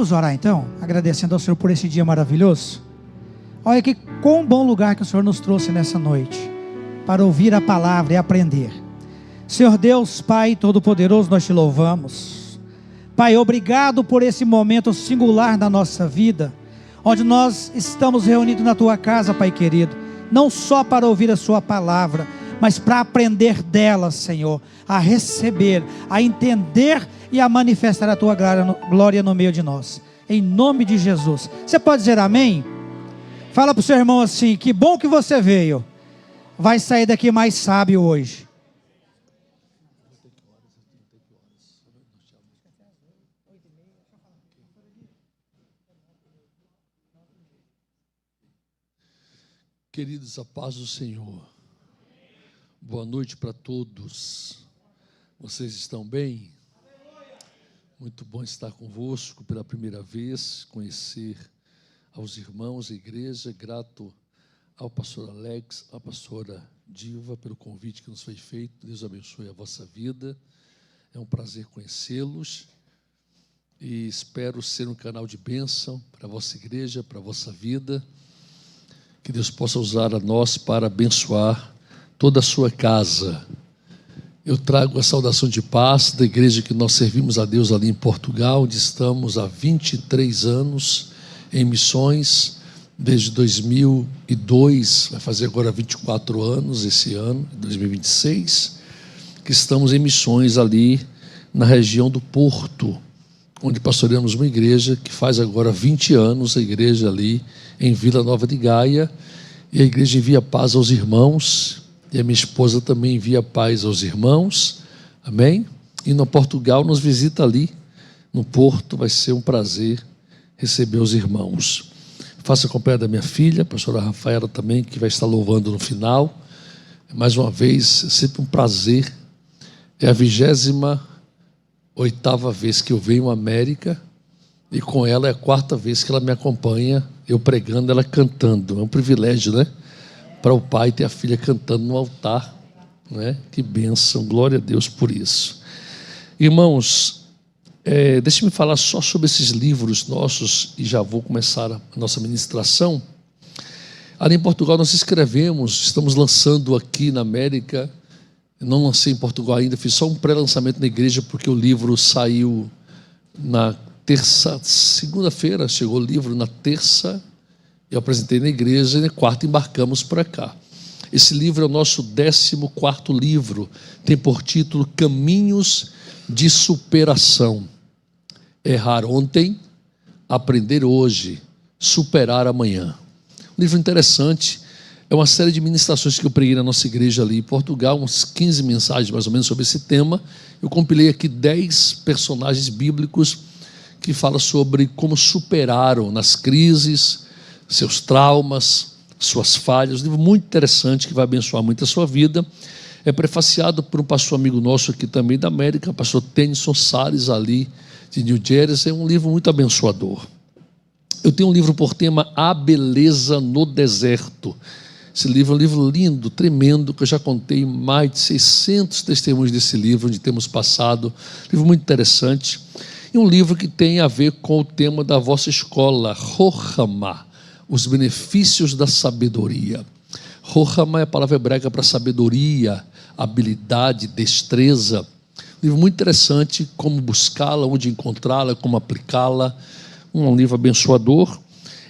Vamos orar então, agradecendo ao Senhor por esse dia maravilhoso. Olha que quão bom lugar que o Senhor nos trouxe nessa noite, para ouvir a palavra e aprender. Senhor Deus, Pai Todo-Poderoso, nós te louvamos. Pai, obrigado por esse momento singular da nossa vida, onde nós estamos reunidos na Tua casa, Pai querido, não só para ouvir a Sua palavra, mas para aprender dela, Senhor, a receber, a entender e a manifestar a Tua glória no meio de nós, em nome de Jesus. Você pode dizer amém? Fala para o seu irmão assim: que bom que você veio, vai sair daqui mais sábio hoje. Queridos, a paz do Senhor. Boa noite para todos. Vocês estão bem? Muito bom estar convosco pela primeira vez, conhecer aos irmãos, a igreja, grato ao pastor Alex, à pastora Diva pelo convite que nos foi feito. Deus abençoe a vossa vida. É um prazer conhecê-los e espero ser um canal de bênção para a vossa igreja, para a vossa vida. Que Deus possa usar a nós para abençoar toda a sua casa. Eu trago a saudação de paz da igreja que nós servimos a Deus ali em Portugal, onde estamos há 23 anos em missões, desde 2002, vai fazer agora 24 anos esse ano, 2026, que estamos em missões ali na região do Porto, onde pastoreamos uma igreja que faz agora 20 anos, a igreja ali em Vila Nova de Gaia, e a igreja envia paz aos irmãos, e a minha esposa também envia paz aos irmãos, amém? E no Portugal nos visita ali, no Porto, vai ser um prazer receber os irmãos. Faça a companhia da minha filha, a pastora Rafaela também, que vai estar louvando no final. Mais uma vez, é sempre um prazer, é a 28ª vez que eu venho à América, e com ela é a 4ª vez que ela me acompanha, eu pregando, ela cantando. É um privilégio, né? Para o pai ter a filha cantando no altar, né? Que bênção, glória a Deus por isso. Irmãos, deixe-me falar só sobre esses livros nossos, e já vou começar a nossa ministração. Ali em Portugal nós escrevemos, estamos lançando aqui na América, não lancei em Portugal ainda, fiz só um pré-lançamento na igreja, porque o livro saiu na segunda-feira, chegou o livro na terça, eu apresentei na igreja, e na quarta embarcamos para cá. Esse livro é o nosso 14º livro, tem por título Caminhos de Superação. Errar ontem, aprender hoje, superar amanhã. Um livro interessante, é uma série de ministrações que eu preguei na nossa igreja ali em Portugal, umas 15 mensagens mais ou menos sobre esse tema. Eu compilei aqui 10 personagens bíblicos que falam sobre como superaram nas crises, seus traumas, suas falhas. Um livro muito interessante que vai abençoar muito a sua vida. É prefaciado por um pastor amigo nosso aqui também da América, pastor Tennyson Salles, ali de New Jersey. É um livro muito abençoador. Eu tenho um livro por tema A Beleza no Deserto. Esse livro é um livro lindo, tremendo, que eu já contei mais de 600 testemunhos desse livro, onde temos passado. Um livro muito interessante. E um livro que tem a ver com o tema da vossa escola, Rohama, os benefícios da sabedoria. Rohama é a palavra hebraica para sabedoria, habilidade, destreza. Um livro muito interessante, como buscá-la, onde encontrá-la, como aplicá-la. Um livro abençoador.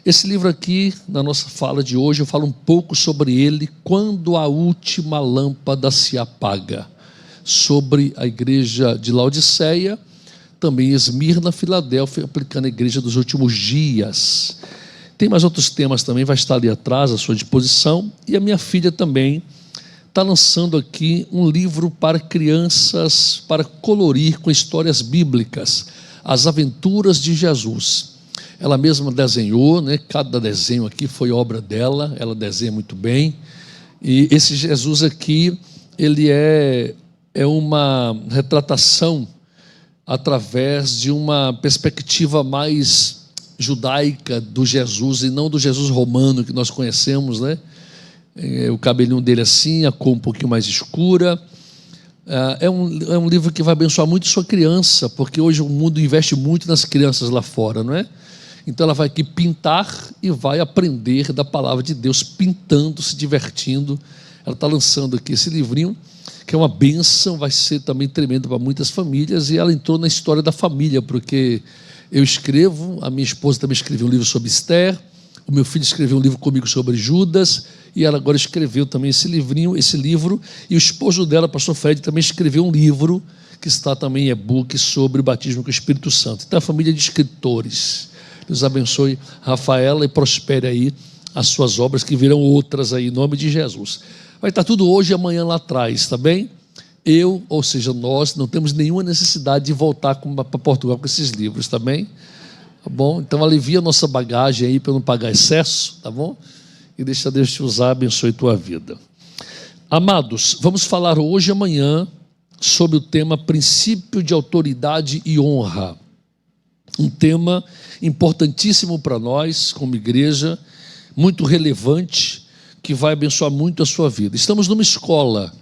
Esse livro aqui, na nossa fala de hoje, eu falo um pouco sobre ele, quando a última lâmpada se apaga. Sobre a igreja de Laodiceia, também Esmirna, Filadélfia, aplicando a igreja dos últimos dias. Tem mais outros temas também, vai estar ali atrás, à sua disposição. E a minha filha também está lançando aqui um livro para crianças, para colorir com histórias bíblicas, As Aventuras de Jesus. Ela mesma desenhou, né? Cada desenho aqui foi obra dela, ela desenha muito bem. E esse Jesus aqui, ele é uma retratação através de uma perspectiva mais judaica do Jesus, e não do Jesus romano que nós conhecemos, né? O cabelinho dele assim, a cor um pouquinho mais escura, É um livro que vai abençoar muito sua criança, porque hoje o mundo investe muito nas crianças lá fora, não é? Então ela vai aqui pintar e vai aprender da palavra de Deus, pintando, se divertindo. Ela está lançando aqui esse livrinho, que é uma bênção, vai ser também tremendo para muitas famílias, e ela entrou na história da família, porque eu escrevo, a minha esposa também escreveu um livro sobre Esther, o meu filho escreveu um livro comigo sobre Judas, e ela agora escreveu também esse livro, e o esposo dela, pastor Fred, também escreveu um livro, que está também em e-book, sobre o batismo com o Espírito Santo. Então, a família de escritores. Deus abençoe Rafaela e prospere aí as suas obras, que virão outras aí, em nome de Jesus. Vai estar tudo hoje e amanhã lá atrás, tá bem? Ou seja, nós não temos nenhuma necessidade de voltar para Portugal com esses livros, tá bem? Tá bom? Então alivia a nossa bagagem aí para não pagar excesso, tá bom? E deixa Deus te usar, abençoe tua vida. Amados, vamos falar hoje e amanhã sobre o tema princípio de autoridade e honra. Um tema importantíssimo para nós, como igreja, muito relevante, que vai abençoar muito a sua vida. Estamos numa escola,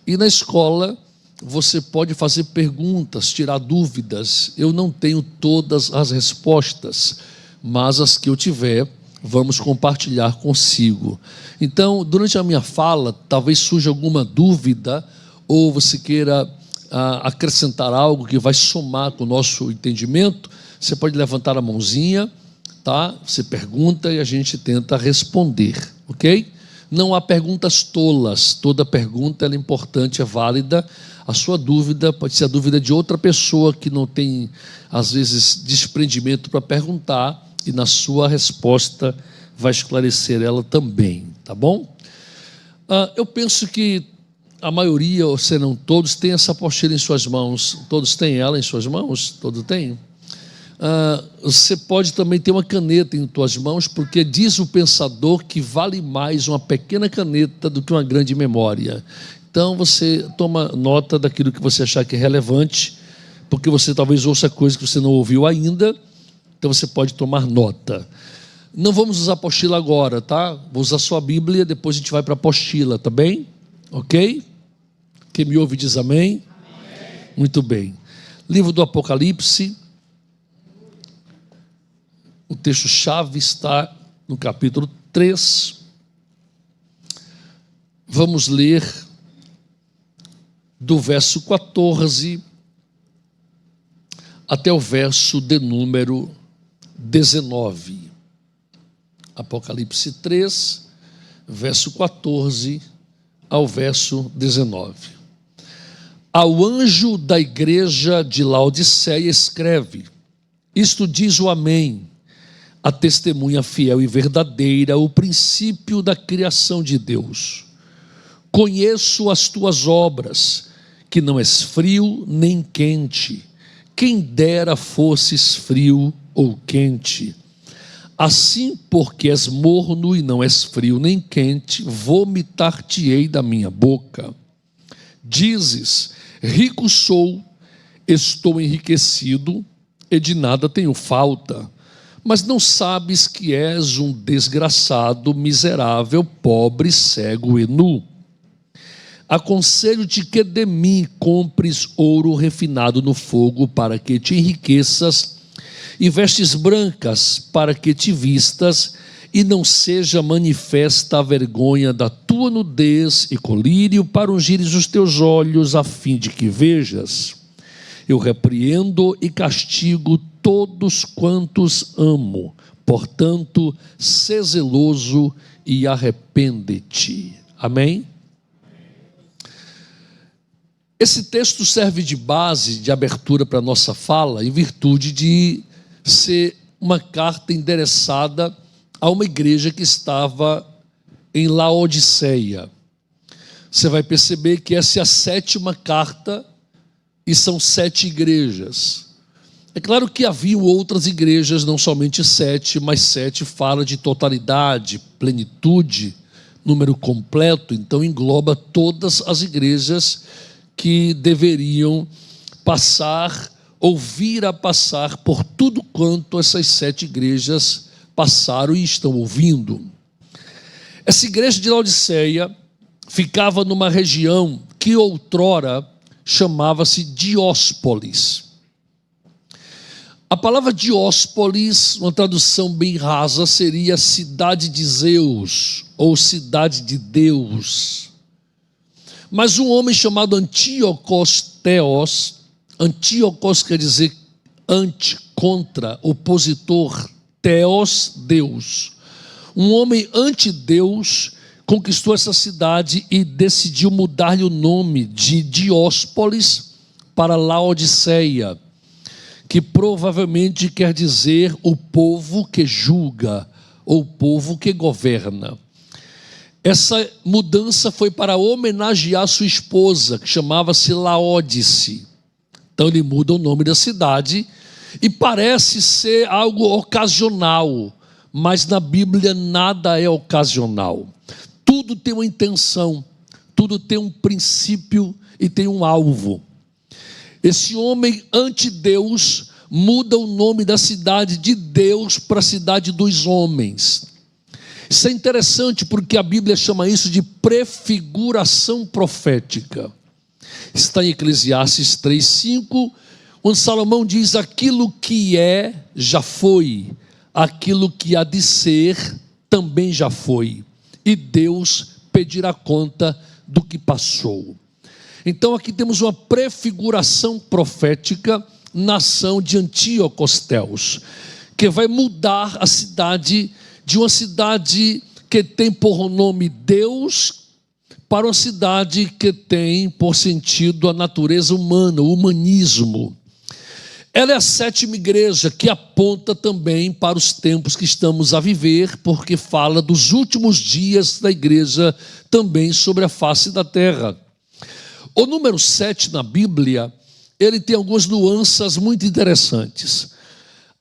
e na escola você pode fazer perguntas, tirar dúvidas. Eu não tenho todas as respostas, mas as que eu tiver, vamos compartilhar consigo. Então, durante a minha fala, talvez surja alguma dúvida, ou você queira acrescentar algo que vai somar com o nosso entendimento. Você pode levantar a mãozinha, tá? Você pergunta e a gente tenta responder, ok? Não há perguntas tolas, toda pergunta é importante, é válida. A sua dúvida pode ser a dúvida de outra pessoa que não tem, às vezes, desprendimento para perguntar, e na sua resposta vai esclarecer ela também, tá bom? Eu penso que a maioria, ou se não todos, tem essa apostila em suas mãos. Todos têm ela em suas mãos? Todos têm? Você pode também ter uma caneta em suas mãos, porque diz o pensador que vale mais uma pequena caneta do que uma grande memória. Então você toma nota daquilo que você achar que é relevante, porque você talvez ouça coisas que você não ouviu ainda, então você pode tomar nota. Não vamos usar apostila agora, tá? Vou usar só a Bíblia, depois a gente vai para a apostila, tá bem? Ok? Quem me ouve diz amém? Amém. Muito bem. Livro do Apocalipse. O texto-chave está no capítulo 3. Vamos ler do verso 14 até o verso de número 19. Apocalipse 3, verso 14 ao verso 19. Ao anjo da igreja de Laodiceia escreve: isto diz o Amém, a testemunha fiel e verdadeira, o princípio da criação de Deus. Conheço as tuas obras, que não és frio nem quente. Quem dera fosses frio ou quente. Assim, porque és morno e não és frio nem quente, vomitar-te-ei da minha boca. Dizes: rico sou, estou enriquecido, e de nada tenho falta. Mas não sabes que és um desgraçado, miserável, pobre, cego e nu. Aconselho-te que de mim compres ouro refinado no fogo, para que te enriqueças, e vestes brancas, para que te vistas, e não seja manifesta a vergonha da tua nudez, e colírio para ungires os teus olhos, a fim de que vejas. Eu repreendo e castigo todos quantos amo. Portanto, sê zeloso e arrepende-te. Amém? Esse texto serve de base, de abertura para a nossa fala, em virtude de ser uma carta endereçada a uma igreja que estava em Laodiceia. Você vai perceber que essa é a 7ª carta, e são 7 igrejas. É claro que havia outras igrejas, não somente 7, mas 7 fala de totalidade, plenitude, número completo, então engloba todas as igrejas que deveriam passar, ou vir a passar por tudo quanto essas 7 igrejas passaram e estão ouvindo. Essa igreja de Laodiceia ficava numa região que outrora chamava-se Dióspolis. A palavra Dióspolis, uma tradução bem rasa, seria cidade de Zeus ou cidade de Deus. Mas um homem chamado Antíocos Theos, Antíocos quer dizer ante, contra, opositor, Theos, Deus. Um homem anti-Deus conquistou essa cidade e decidiu mudar-lhe o nome de Dióspolis para Laodiceia, que provavelmente quer dizer o povo que julga, ou o povo que governa. Essa mudança foi para homenagear sua esposa, que chamava-se Laódice. Então ele muda o nome da cidade e parece ser algo ocasional, mas na Bíblia nada é ocasional. Tudo tem uma intenção, tudo tem um princípio e tem um alvo. Esse homem anti-Deus muda o nome da cidade de Deus para a cidade dos homens. Isso é interessante porque a Bíblia chama isso de prefiguração profética. Está em Eclesiastes 3:5, onde Salomão diz: aquilo que é, já foi, aquilo que há de ser, também já foi, e Deus pedirá conta do que passou. Então aqui temos uma prefiguração profética na ação de Antíocos Theos, que vai mudar a cidade de uma cidade que tem por nome Deus para uma cidade que tem por sentido a natureza humana, o humanismo. Ela é a sétima igreja que aponta também para os tempos que estamos a viver, porque fala dos últimos dias da igreja também sobre a face da terra. O número 7 na Bíblia, ele tem algumas nuances muito interessantes.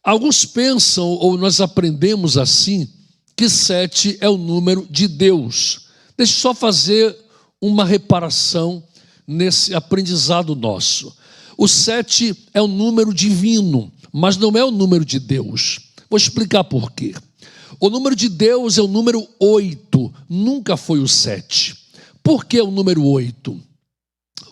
Alguns pensam, ou nós aprendemos assim, que 7 é o número de Deus. Deixa eu só fazer uma reparação nesse aprendizado nosso. O 7 é o número divino, mas não é o número de Deus. Vou explicar por quê. O número de Deus é o número 8, nunca foi o 7. Por que o número 8?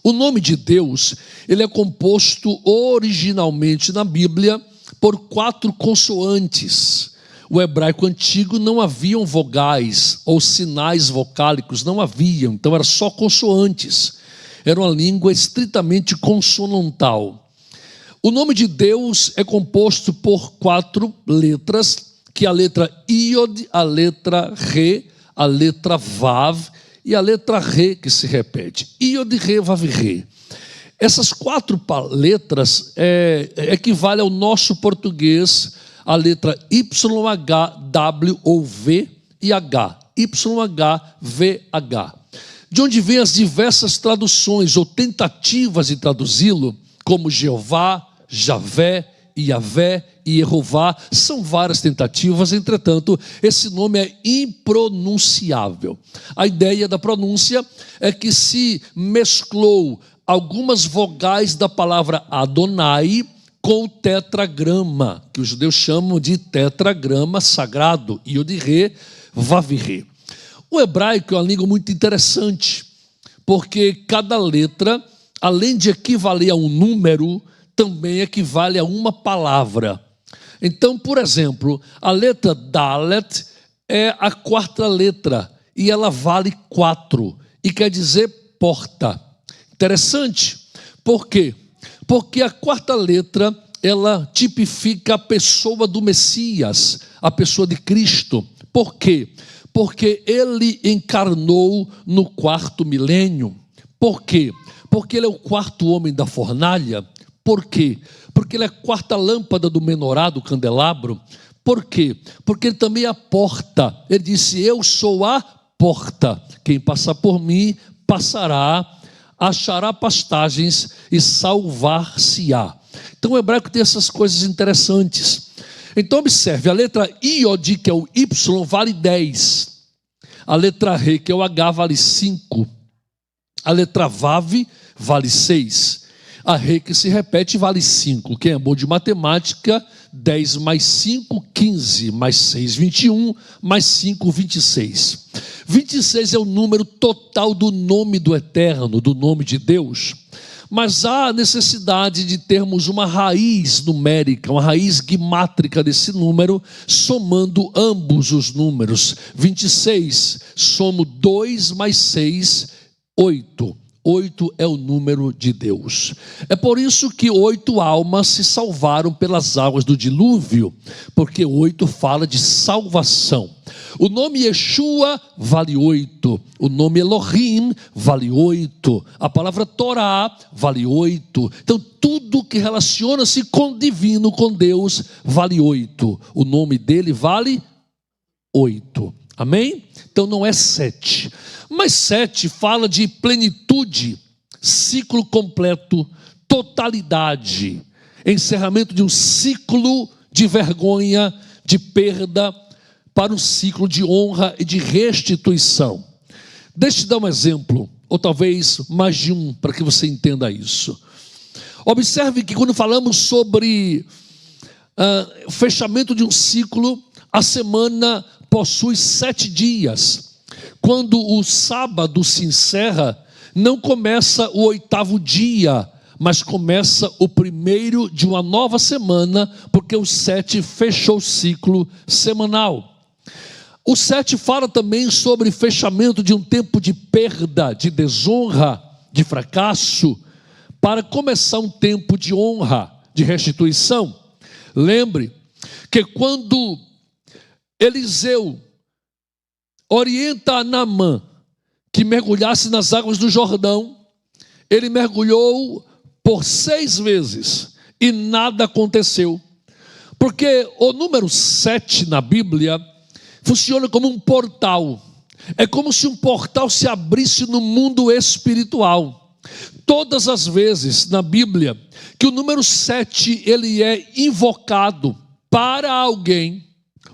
O nome de Deus, ele é composto originalmente na Bíblia por 4 consoantes. O hebraico antigo não haviam vogais ou sinais vocálicos, não haviam, então era só consoantes. Era uma língua estritamente consonantal. O nome de Deus é composto por 4 letras, que é a letra Iod, a letra Re, a letra Vav e a letra Re, que se repete. Iod, Re, Vav, Re. Essas 4 letras equivalem ao nosso português, a letra Y, H, W ou V e H. Y, H, V, H. De onde vêm as diversas traduções ou tentativas de traduzi-lo, como Jeová, Javé, Iavé e Jeová. São várias tentativas, entretanto, esse nome é impronunciável. A ideia da pronúncia é que se mesclou algumas vogais da palavra Adonai com o tetragrama, que os judeus chamam de tetragrama sagrado, Iod, Re, Vav, Re. O hebraico é uma língua muito interessante, porque cada letra, além de equivaler a um número, também equivale a uma palavra. Então, por exemplo, a letra Dalet é a 4ª letra, e ela vale 4, e quer dizer porta. Interessante. Por quê? Porque a 4ª letra, ela tipifica a pessoa do Messias, a pessoa de Cristo. Por quê? Porque ele encarnou no 4º milênio. Por quê? Porque ele é o 4º homem da fornalha. Por quê? Porque ele é a 4ª lâmpada do menorá, do candelabro. Por quê? Porque ele também é a porta. Ele disse: eu sou a porta. Quem passar por mim, passará, achará pastagens e salvar-se-á. Então o hebraico tem essas coisas interessantes. Então observe, a letra Iod, que é o Y, vale 10. A letra Re, que é o H, vale 5. A letra Vav vale 6. A Re, que se repete, vale 5. Quem é bom de matemática, 10 mais 5, 15, mais 6, 21, mais 5, 26. 26 é o número total do nome do Eterno, do nome de Deus. mas há necessidade de termos uma raiz numérica, uma raiz guimátrica desse número, somando ambos os números. 26, somo 2 mais 6, 8. 8 é o número de Deus. É por isso que 8 almas se salvaram pelas águas do dilúvio, porque 8 fala de salvação. O nome Yeshua vale 8, o nome Elohim vale 8, a palavra Torá vale 8. Então tudo que relaciona-se com o divino, com Deus, vale 8. O nome dele vale 8. Amém? Então não é 7. Mas 7 fala de plenitude, ciclo completo, totalidade, encerramento de um ciclo de vergonha, de perda, para um ciclo de honra e de restituição. Deixa eu te dar um exemplo, ou talvez mais de um, para que você entenda isso. Observe que quando falamos sobre fechamento de um ciclo, a semana possui 7 dias. Quando o sábado se encerra, não começa o 8º dia, mas começa o primeiro de uma nova semana, porque o 7 fechou o ciclo semanal. O 7 fala também sobre fechamento de um tempo de perda, de desonra, de fracasso, para começar um tempo de honra, de restituição. Lembre que quando Eliseu orienta a Naamã que mergulhasse nas águas do Jordão, ele mergulhou por 6 vezes e nada aconteceu, porque o número 7 na Bíblia funciona como um portal. É como se um portal se abrisse no mundo espiritual. Todas as vezes na Bíblia que o número 7 ele é invocado para alguém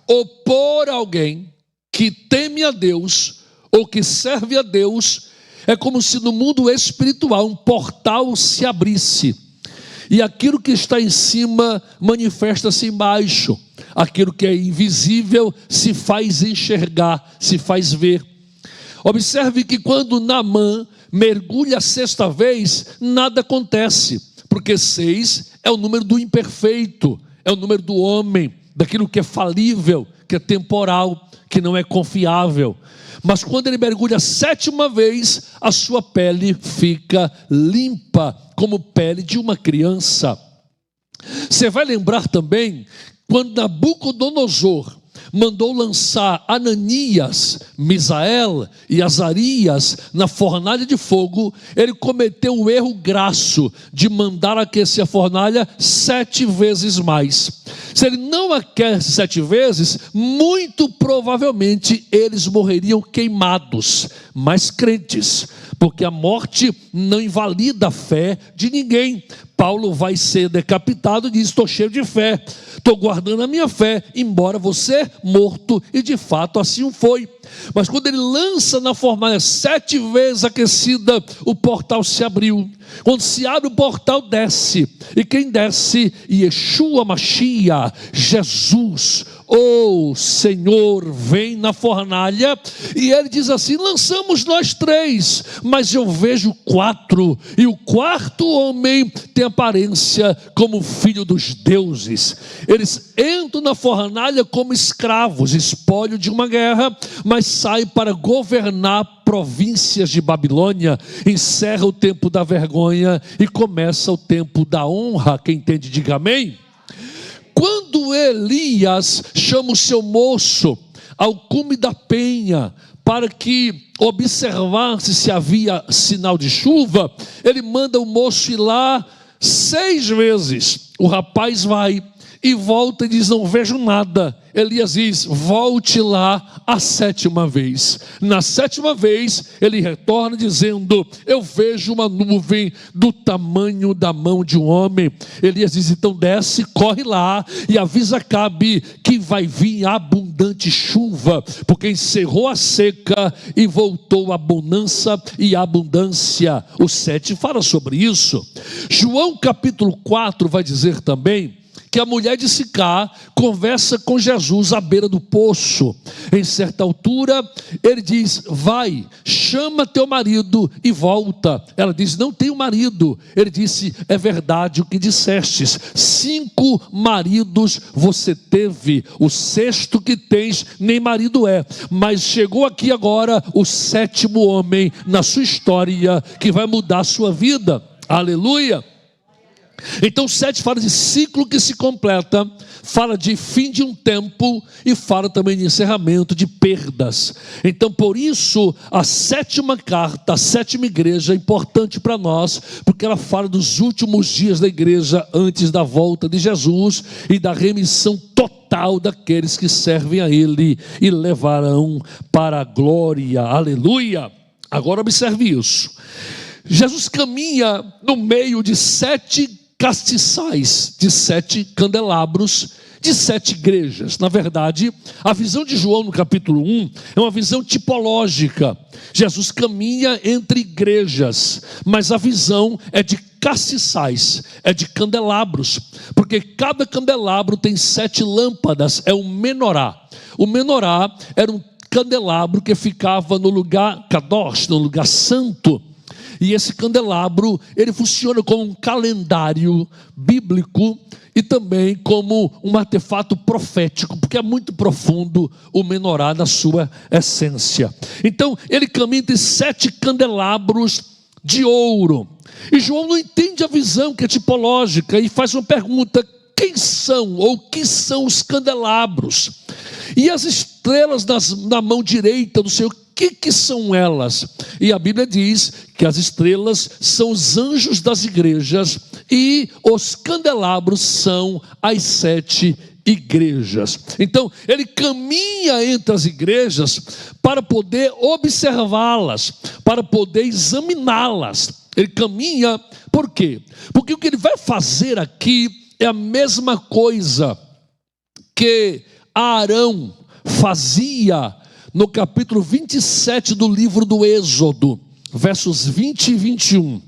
ou por alguém que teme a Deus ou que serve a Deus, é como se no mundo espiritual um portal se abrisse e aquilo que está em cima manifesta-se embaixo, aquilo que é invisível se faz enxergar, se faz ver. Observe que quando Naamã mergulha a 6ª vez, nada acontece, porque 6 é o número do imperfeito, é o número do homem, daquilo que é falível, que é temporal, que não é confiável. Mas quando ele mergulha a 7ª vez, a sua pele fica limpa, como pele de uma criança. Você vai lembrar também, quando Nabucodonosor mandou lançar Ananias, Misael e Azarias na fornalha de fogo, ele cometeu o erro grasso de mandar aquecer a fornalha 7 vezes mais. Se ele não aquece 7 vezes, muito provavelmente eles morreriam queimados, mas crentes, porque a morte não invalida a fé de ninguém. Paulo vai ser decapitado e diz: estou cheio de fé, estou guardando a minha fé, embora você morto, e de fato assim o foi. Mas quando ele lança na fornalha 7 vezes aquecida, o portal se abriu. Quando se abre o portal, desce, e quem desce? Yeshua Mashiach, Jesus, o Senhor, vem na fornalha, e ele diz assim: lançamos nós 3, mas eu vejo 4, e o 4º homem tem aparência como filho dos deuses. Eles entram na fornalha como escravos, espólio de uma guerra, mas saem para governar províncias de Babilônia. Encerra o tempo da vergonha e começa o tempo da honra. Quem entende, diga amém. Quando Elias chama o seu moço ao cume da penha para que observasse se havia sinal de chuva, ele manda o moço ir lá 6 vezes. O rapaz vai e volta e diz: não vejo nada. Elias diz: volte lá a 7ª vez. Na 7ª vez ele retorna dizendo: eu vejo uma nuvem do tamanho da mão de um homem. Elias diz: então desce, corre lá e avisa Acabe que vai vir abundante chuva, porque encerrou a seca e voltou a bonança e abundância. O 7 fala sobre isso. João capítulo 4 vai dizer também que a mulher de Sicar conversa com Jesus à beira do poço. Em certa altura, ele diz: vai, chama teu marido e volta. Ela diz: não tenho marido. Ele disse: é verdade o que dissestes, 5 maridos você teve, o 6º que tens nem marido é, mas chegou aqui agora o 7º homem na sua história que vai mudar a sua vida. Aleluia. Então 7 fala de ciclo que se completa, fala de fim de um tempo e fala também de encerramento, de perdas. Então por isso a 7ª carta, a 7ª igreja é importante para nós, porque ela fala dos últimos dias da igreja antes da volta de Jesus e da remissão total daqueles que servem a Ele e levarão para a glória. Aleluia. Agora observe isso. Jesus caminha no meio de 7 castiçais, de 7 candelabros, de 7 igrejas. Na verdade, a visão de João no capítulo 1 é uma visão tipológica. Jesus caminha entre igrejas, mas a visão é de castiçais, é de candelabros, porque cada candelabro tem 7 lâmpadas, é um menorá. O menorá era um candelabro que ficava no lugar kadosh, no lugar santo. E esse candelabro, ele funciona como um calendário bíblico e também como um artefato profético, porque é muito profundo o menorá na sua essência. Então, ele caminha entre 7 candelabros de ouro. E João não entende a visão que é tipológica e faz uma pergunta: quem são ou que são os candelabros? E as estrelas na mão direita do Senhor, que são elas? E a Bíblia diz que as estrelas são os anjos das igrejas e os candelabros são as 7 igrejas. Então ele caminha entre as igrejas para poder observá-las, para poder examiná-las. Ele caminha, por quê? Porque o que ele vai fazer aqui é a mesma coisa que Arão fazia no capítulo 27 do livro do Êxodo, versos 20 e 21.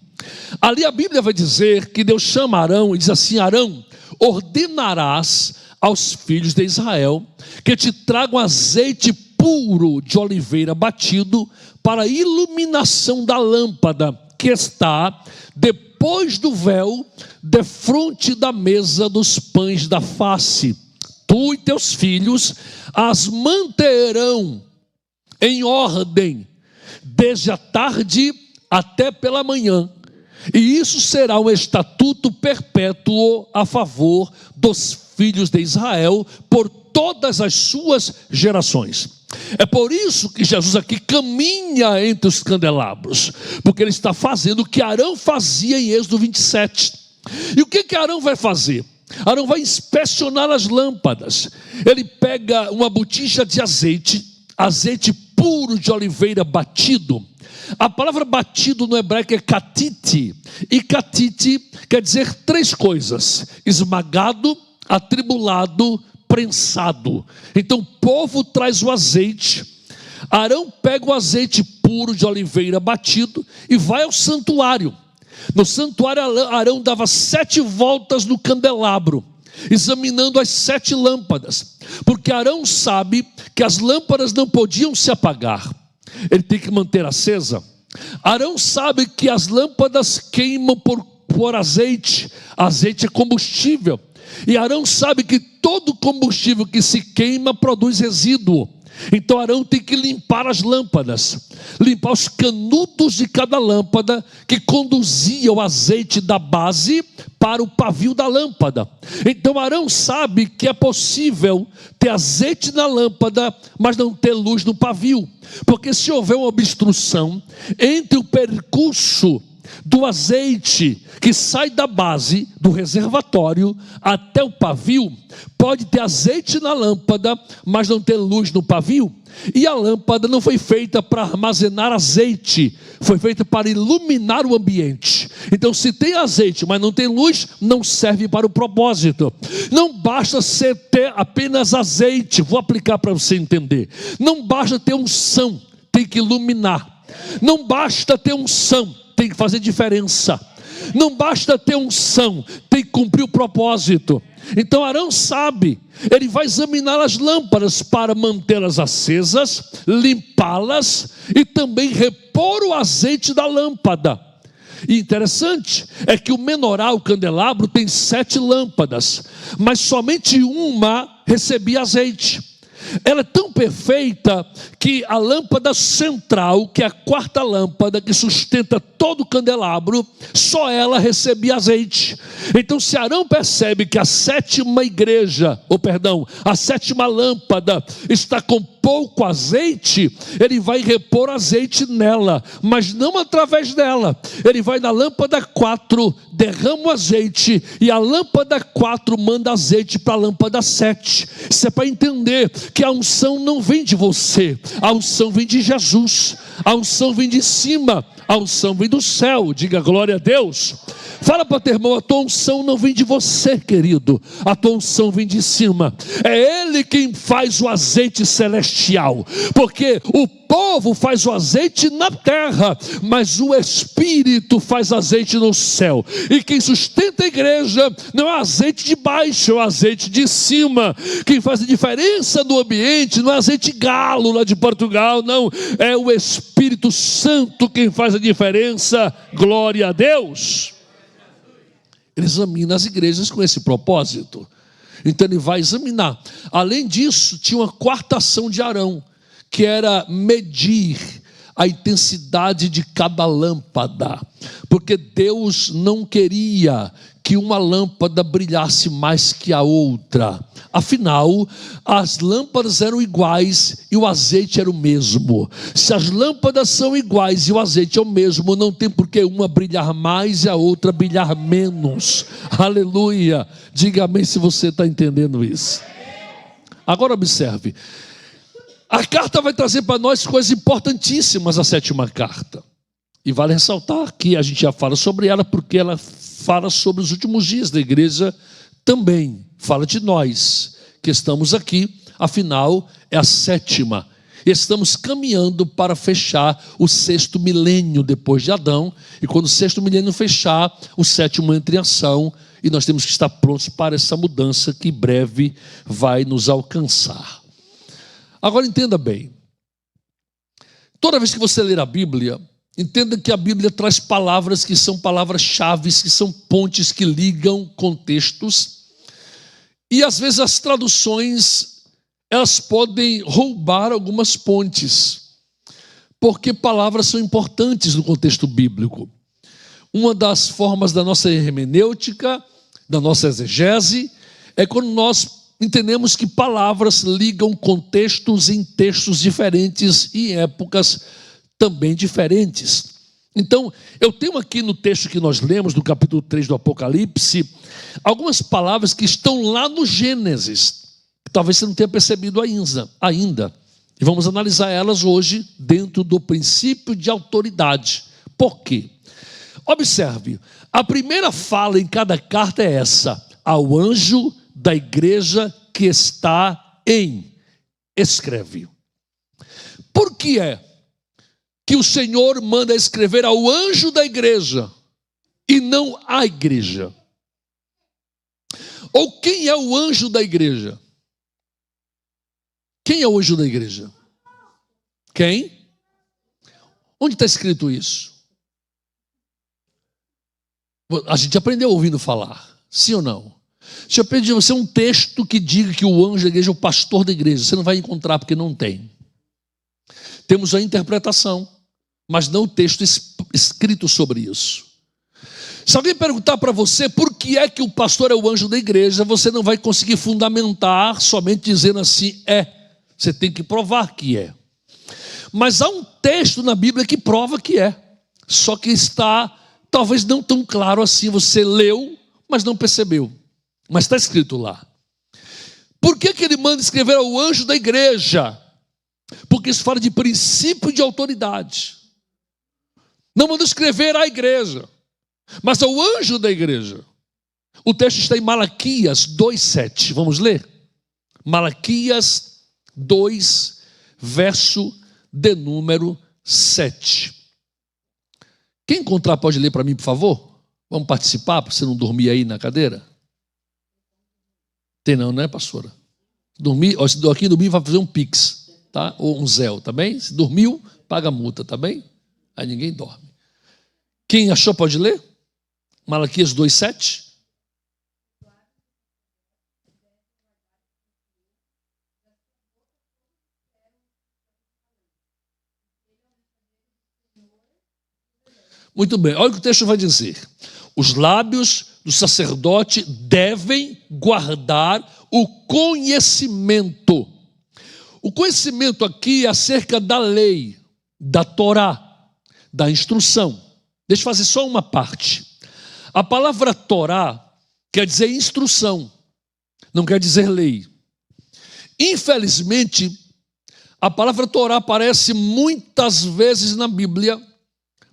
Ali a Bíblia vai dizer que Deus chama Arão e diz assim: Arão, ordenarás aos filhos de Israel que te tragam azeite puro de oliveira batido para a iluminação da lâmpada que está depois do véu, defronte da mesa dos pães da face. Tu e teus filhos as manterão em ordem, desde a tarde até pela manhã, e isso será um estatuto perpétuo a favor dos filhos de Israel por todas as suas gerações. É por isso que Jesus aqui caminha entre os candelabros, porque ele está fazendo o que Arão fazia em Êxodo 27. E o que Arão vai fazer? Arão vai inspecionar as lâmpadas. Ele pega uma botija de azeite puro de oliveira batido. A palavra batido no hebraico é katite, e katite quer dizer 3 coisas: esmagado, atribulado, prensado. Então o povo traz o azeite, Arão pega o azeite puro de oliveira batido e vai ao santuário. No santuário Arão dava 7 voltas no candelabro, examinando as 7 lâmpadas, porque Arão sabe que as lâmpadas não podiam se apagar, ele tem que manter acesa. Arão sabe que as lâmpadas queimam por azeite é combustível, e Arão sabe que todo combustível que se queima produz resíduo. Então Arão tem que limpar as lâmpadas, limpar os canudos de cada lâmpada que conduzia o azeite da base para o pavio da lâmpada. Então Arão sabe que é possível ter azeite na lâmpada, mas não ter luz no pavio, porque se houver uma obstrução entre o percurso do azeite que sai da base do reservatório até o pavio, pode ter azeite na lâmpada, mas não ter luz no pavio. E a lâmpada não foi feita para armazenar azeite, foi feita para iluminar o ambiente. Então se tem azeite, mas não tem luz, não serve para o propósito. Não basta ter apenas azeite, vou aplicar para você entender. Não basta ter unção, tem que iluminar. Não basta ter unção, tem que fazer diferença. Não basta ter unção, tem que cumprir o propósito. Então Arão sabe, ele vai examinar as lâmpadas para mantê-las acesas, limpá-las e também repor o azeite da lâmpada. E interessante é que o menorá, o candelabro, tem 7 lâmpadas, mas somente uma recebia azeite. Ela é tão perfeita que a lâmpada central, que é a 4ª lâmpada que sustenta todo o candelabro, só ela recebia azeite. Então, se Arão percebe que a 7ª igreja, a 7ª lâmpada está com pouco azeite, ele vai repor azeite nela, mas não através dela. Ele vai na lâmpada 4, derrama o azeite, e a lâmpada 4 manda azeite para a lâmpada 7. Isso é para entender que a unção não vem de você, a unção vem de Jesus, a unção vem de cima, a unção vem do céu. Diga glória a Deus. Fala para o teu irmão, a tua unção não vem de você, querido, a tua unção vem de cima. É Ele quem faz o azeite celestial, porque o povo faz o azeite na terra, mas o Espírito faz azeite no céu. E quem sustenta a igreja não é azeite de baixo, é o azeite de cima. Quem faz a diferença no ambiente não é azeite galo lá de Portugal, não, é o Espírito Santo quem faz a diferença. Glória a Deus. Ele examina as igrejas com esse propósito. Então ele vai examinar. Além disso, tinha uma 4ª ação de Arão, que era medir a intensidade de cada lâmpada, porque Deus não queria que uma lâmpada brilhasse mais que a outra. Afinal, as lâmpadas eram iguais e o azeite era o mesmo. Se as lâmpadas são iguais e o azeite é o mesmo, não tem por que uma brilhar mais e a outra brilhar menos. Aleluia. Diga amém se você está entendendo isso. Agora observe. A carta vai trazer para nós coisas importantíssimas, a 7ª carta. E vale ressaltar que a gente já fala sobre ela, porque ela fala sobre os últimos dias da igreja também. Fala de nós, que estamos aqui, afinal é a 7ª. Estamos caminhando para fechar o 6º milênio depois de Adão. E quando o 6º milênio fechar, o 7º entra em ação. E nós temos que estar prontos para essa mudança que em breve vai nos alcançar. Agora entenda bem, toda vez que você ler a Bíblia, entenda que a Bíblia traz palavras que são palavras-chave, que são pontes que ligam contextos, e às vezes as traduções, elas podem roubar algumas pontes, porque palavras são importantes no contexto bíblico. Uma das formas da nossa hermenêutica, da nossa exegese, é quando nós entendemos que palavras ligam contextos em textos diferentes e épocas também diferentes. Então, eu tenho aqui no texto que nós lemos, no capítulo 3 do Apocalipse, algumas palavras que estão lá no Gênesis, que talvez você não tenha percebido ainda. E vamos analisar elas hoje dentro do princípio de autoridade. Por quê? Observe, a primeira fala em cada carta é essa: ao anjo da igreja que está em, escreve. Por que é que o Senhor manda escrever ao anjo da igreja e não à igreja? Ou quem é o anjo da igreja? Quem é o anjo da igreja? Quem? Onde está escrito isso? A gente aprendeu ouvindo falar, sim ou não? Se eu pedir a você um texto que diga que o anjo da igreja é o pastor da igreja, você não vai encontrar, porque não tem. Temos a interpretação, mas não o texto escrito sobre isso. Se alguém perguntar para você por que é que o pastor é o anjo da igreja, você não vai conseguir fundamentar somente dizendo assim, você tem que provar que é. Mas há um texto na Bíblia que prova que é, só que está talvez não tão claro assim, você leu, mas não percebeu. Mas está escrito lá. Por que ele manda escrever ao anjo da igreja? Porque isso fala de princípio de autoridade. Não manda escrever à igreja, mas ao anjo da igreja. O texto está em Malaquias 2,7. Vamos ler? Malaquias 2, verso de número 7. Quem encontrar pode ler para mim, por favor? Vamos participar, para você não dormir aí na cadeira? Tem não, né, pastora? Dormir, ó, se aqui dormir, vai fazer um pix, tá? Ou um Zé, tá bem? Se dormiu, paga a multa, tá bem? Aí ninguém dorme. Quem achou pode ler? Malaquias 2:7. Muito bem, olha o que o texto vai dizer. Os lábios do sacerdote devem guardar o conhecimento. O conhecimento aqui é acerca da lei, da Torá, da instrução. Deixa eu fazer só uma parte. A palavra Torá quer dizer instrução, não quer dizer lei. Infelizmente, a palavra Torá aparece muitas vezes na Bíblia,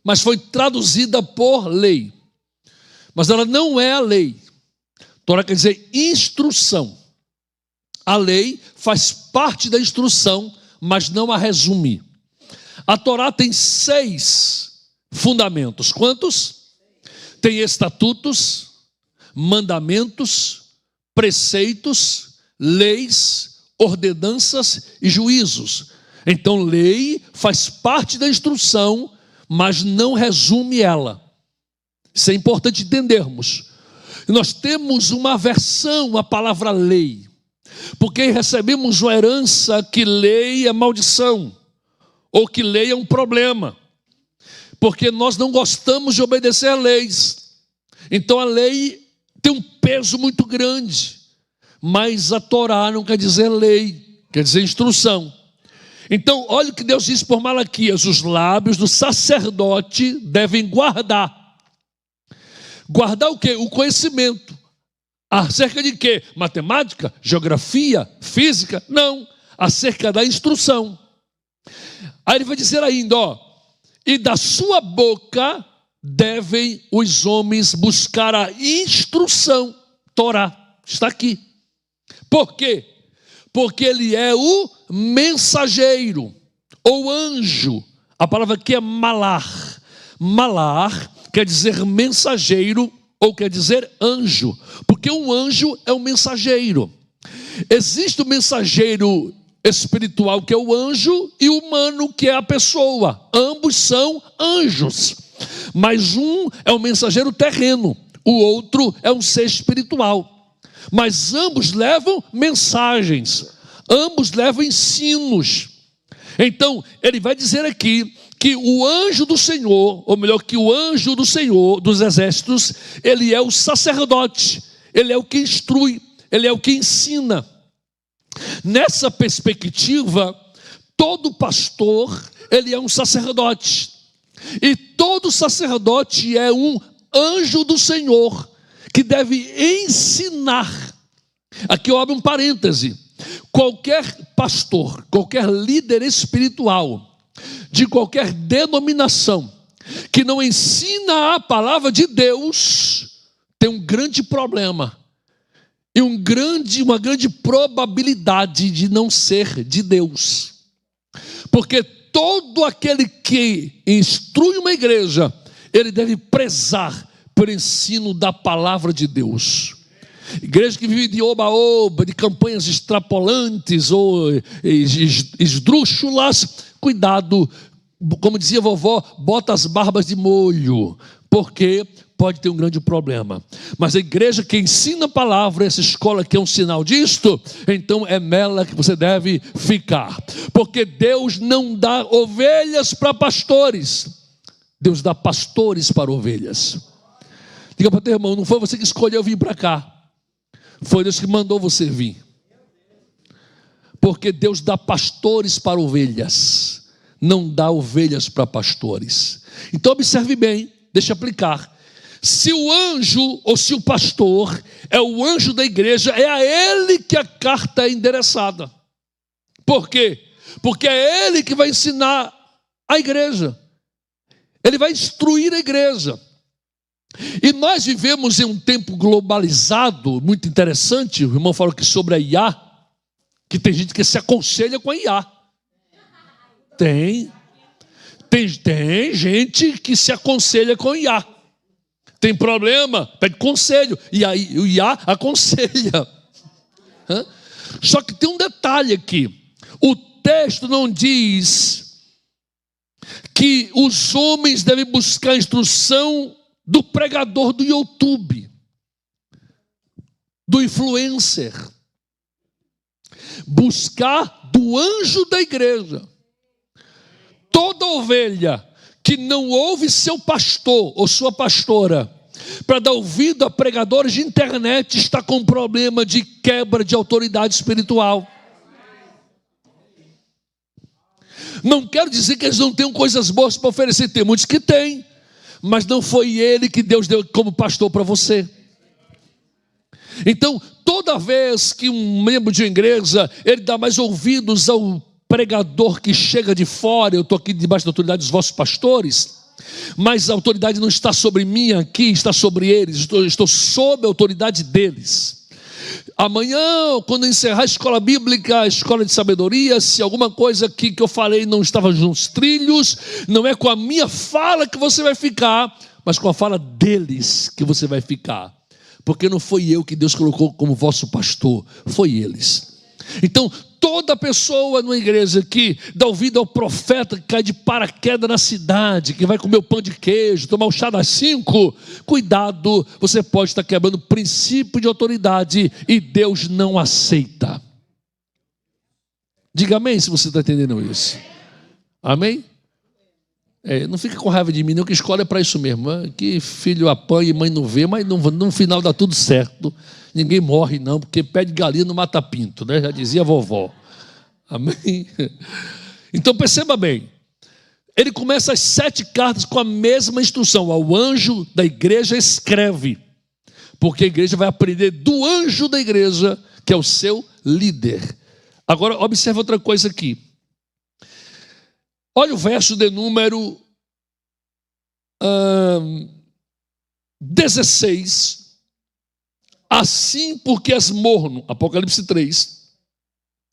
mas foi traduzida por lei. Mas ela não é a lei. Torá quer dizer instrução. A lei faz parte da instrução, mas não a resume. A Torá tem 6 fundamentos. Quantos? Tem estatutos, mandamentos, preceitos, leis, ordenanças e juízos. Então, lei faz parte da instrução, mas não resume ela. Isso é importante entendermos. Nós temos uma aversão à palavra lei, porque recebemos uma herança que lei é maldição, ou que lei é um problema, porque nós não gostamos de obedecer a leis. Então a lei tem um peso muito grande, mas a Torá não quer dizer lei, quer dizer instrução. Então, olha o que Deus diz por Malaquias: os lábios do sacerdote devem guardar. Guardar o quê? O conhecimento. Acerca de quê? Matemática? Geografia? Física? Não. Acerca da instrução. Aí ele vai dizer ainda, e da sua boca devem os homens buscar a instrução. Torá. Está aqui. Por quê? Porque ele é o mensageiro, ou anjo. A palavra aqui é malar. Malar quer dizer mensageiro, ou quer dizer anjo, porque um anjo é um mensageiro. Existe o mensageiro espiritual, que é o anjo, e o humano, que é a pessoa. Ambos são anjos, mas um é um mensageiro terreno, o outro é um ser espiritual. Mas ambos levam mensagens, ambos levam ensinos. Então, ele vai dizer aqui que o anjo do Senhor, ou melhor, que o anjo do Senhor, dos exércitos, ele é o sacerdote, ele é o que instrui, ele é o que ensina. Nessa perspectiva, todo pastor, ele é um sacerdote, e todo sacerdote é um anjo do Senhor, que deve ensinar. Aqui eu abro um parêntese: qualquer pastor, qualquer líder espiritual, de qualquer denominação, que não ensina a palavra de Deus, tem um grande problema, e uma grande probabilidade de não ser de Deus. Porque todo aquele que instrui uma igreja, ele deve prezar pelo ensino da palavra de Deus. Igreja que vive de oba-oba, de campanhas extrapolantes ou esdrúxulas, cuidado, como dizia a vovó, bota as barbas de molho, porque pode ter um grande problema. Mas a igreja que ensina a palavra, essa escola que é um sinal disto, então é nela que você deve ficar. Porque Deus não dá ovelhas para pastores, Deus dá pastores para ovelhas. Diga para o teu irmão: não foi você que escolheu vir para cá, foi Deus que mandou você vir. Porque Deus dá pastores para ovelhas, não dá ovelhas para pastores. Então observe bem, deixa eu aplicar. Se o anjo, ou se o pastor é o anjo da igreja, é a ele que a carta é endereçada. Por quê? Porque é ele que vai ensinar a igreja, ele vai instruir a igreja. E nós vivemos em um tempo globalizado, muito interessante. O irmão falou aqui sobre a IA, que tem gente que se aconselha com a IA. Tem gente que se aconselha com a IA. Tem problema, pede conselho, e aí o IA aconselha. Só que tem um detalhe aqui. O texto não diz que os homens devem buscar a instrução do pregador do YouTube, do influencer. Buscar do anjo da igreja. Toda ovelha que não ouve seu pastor ou sua pastora para dar ouvido a pregadores de internet está com problema de quebra de autoridade espiritual. Não quero dizer que eles não tenham coisas boas para oferecer, tem muitos que têm, mas não foi ele que Deus deu como pastor para você. Então, toda vez que um membro de uma igreja, ele dá mais ouvidos ao pregador que chega de fora, eu estou aqui debaixo da autoridade dos vossos pastores, mas a autoridade não está sobre mim aqui, está sobre eles, estou sob a autoridade deles. Amanhã, quando encerrar a escola bíblica, a escola de sabedoria, se alguma coisa aqui que eu falei não estava nos trilhos, não é com a minha fala que você vai ficar, mas com a fala deles que você vai ficar. Porque não foi eu que Deus colocou como vosso pastor, foi eles. Então, toda pessoa numa igreja que dá ouvido ao profeta que cai de paraquedas na cidade, que vai comer o pão de queijo, tomar o chá das 5, cuidado, você pode estar quebrando o princípio de autoridade e Deus não aceita. Diga amém se você está entendendo isso. Amém? Não fica com raiva de mim, não, que escola é para isso mesmo. Que filho apanha e mãe não vê, mas no final dá tudo certo. Ninguém morre não, porque pé de galinha não mata pinto, né? Já dizia a vovó. Amém? Então perceba bem, ele começa as 7 cartas com a mesma instrução. Ao anjo da igreja escreve, porque a igreja vai aprender do anjo da igreja, que é o seu líder. Agora observe outra coisa aqui. Olha o verso de número 16. Assim porque és morno, Apocalipse 3,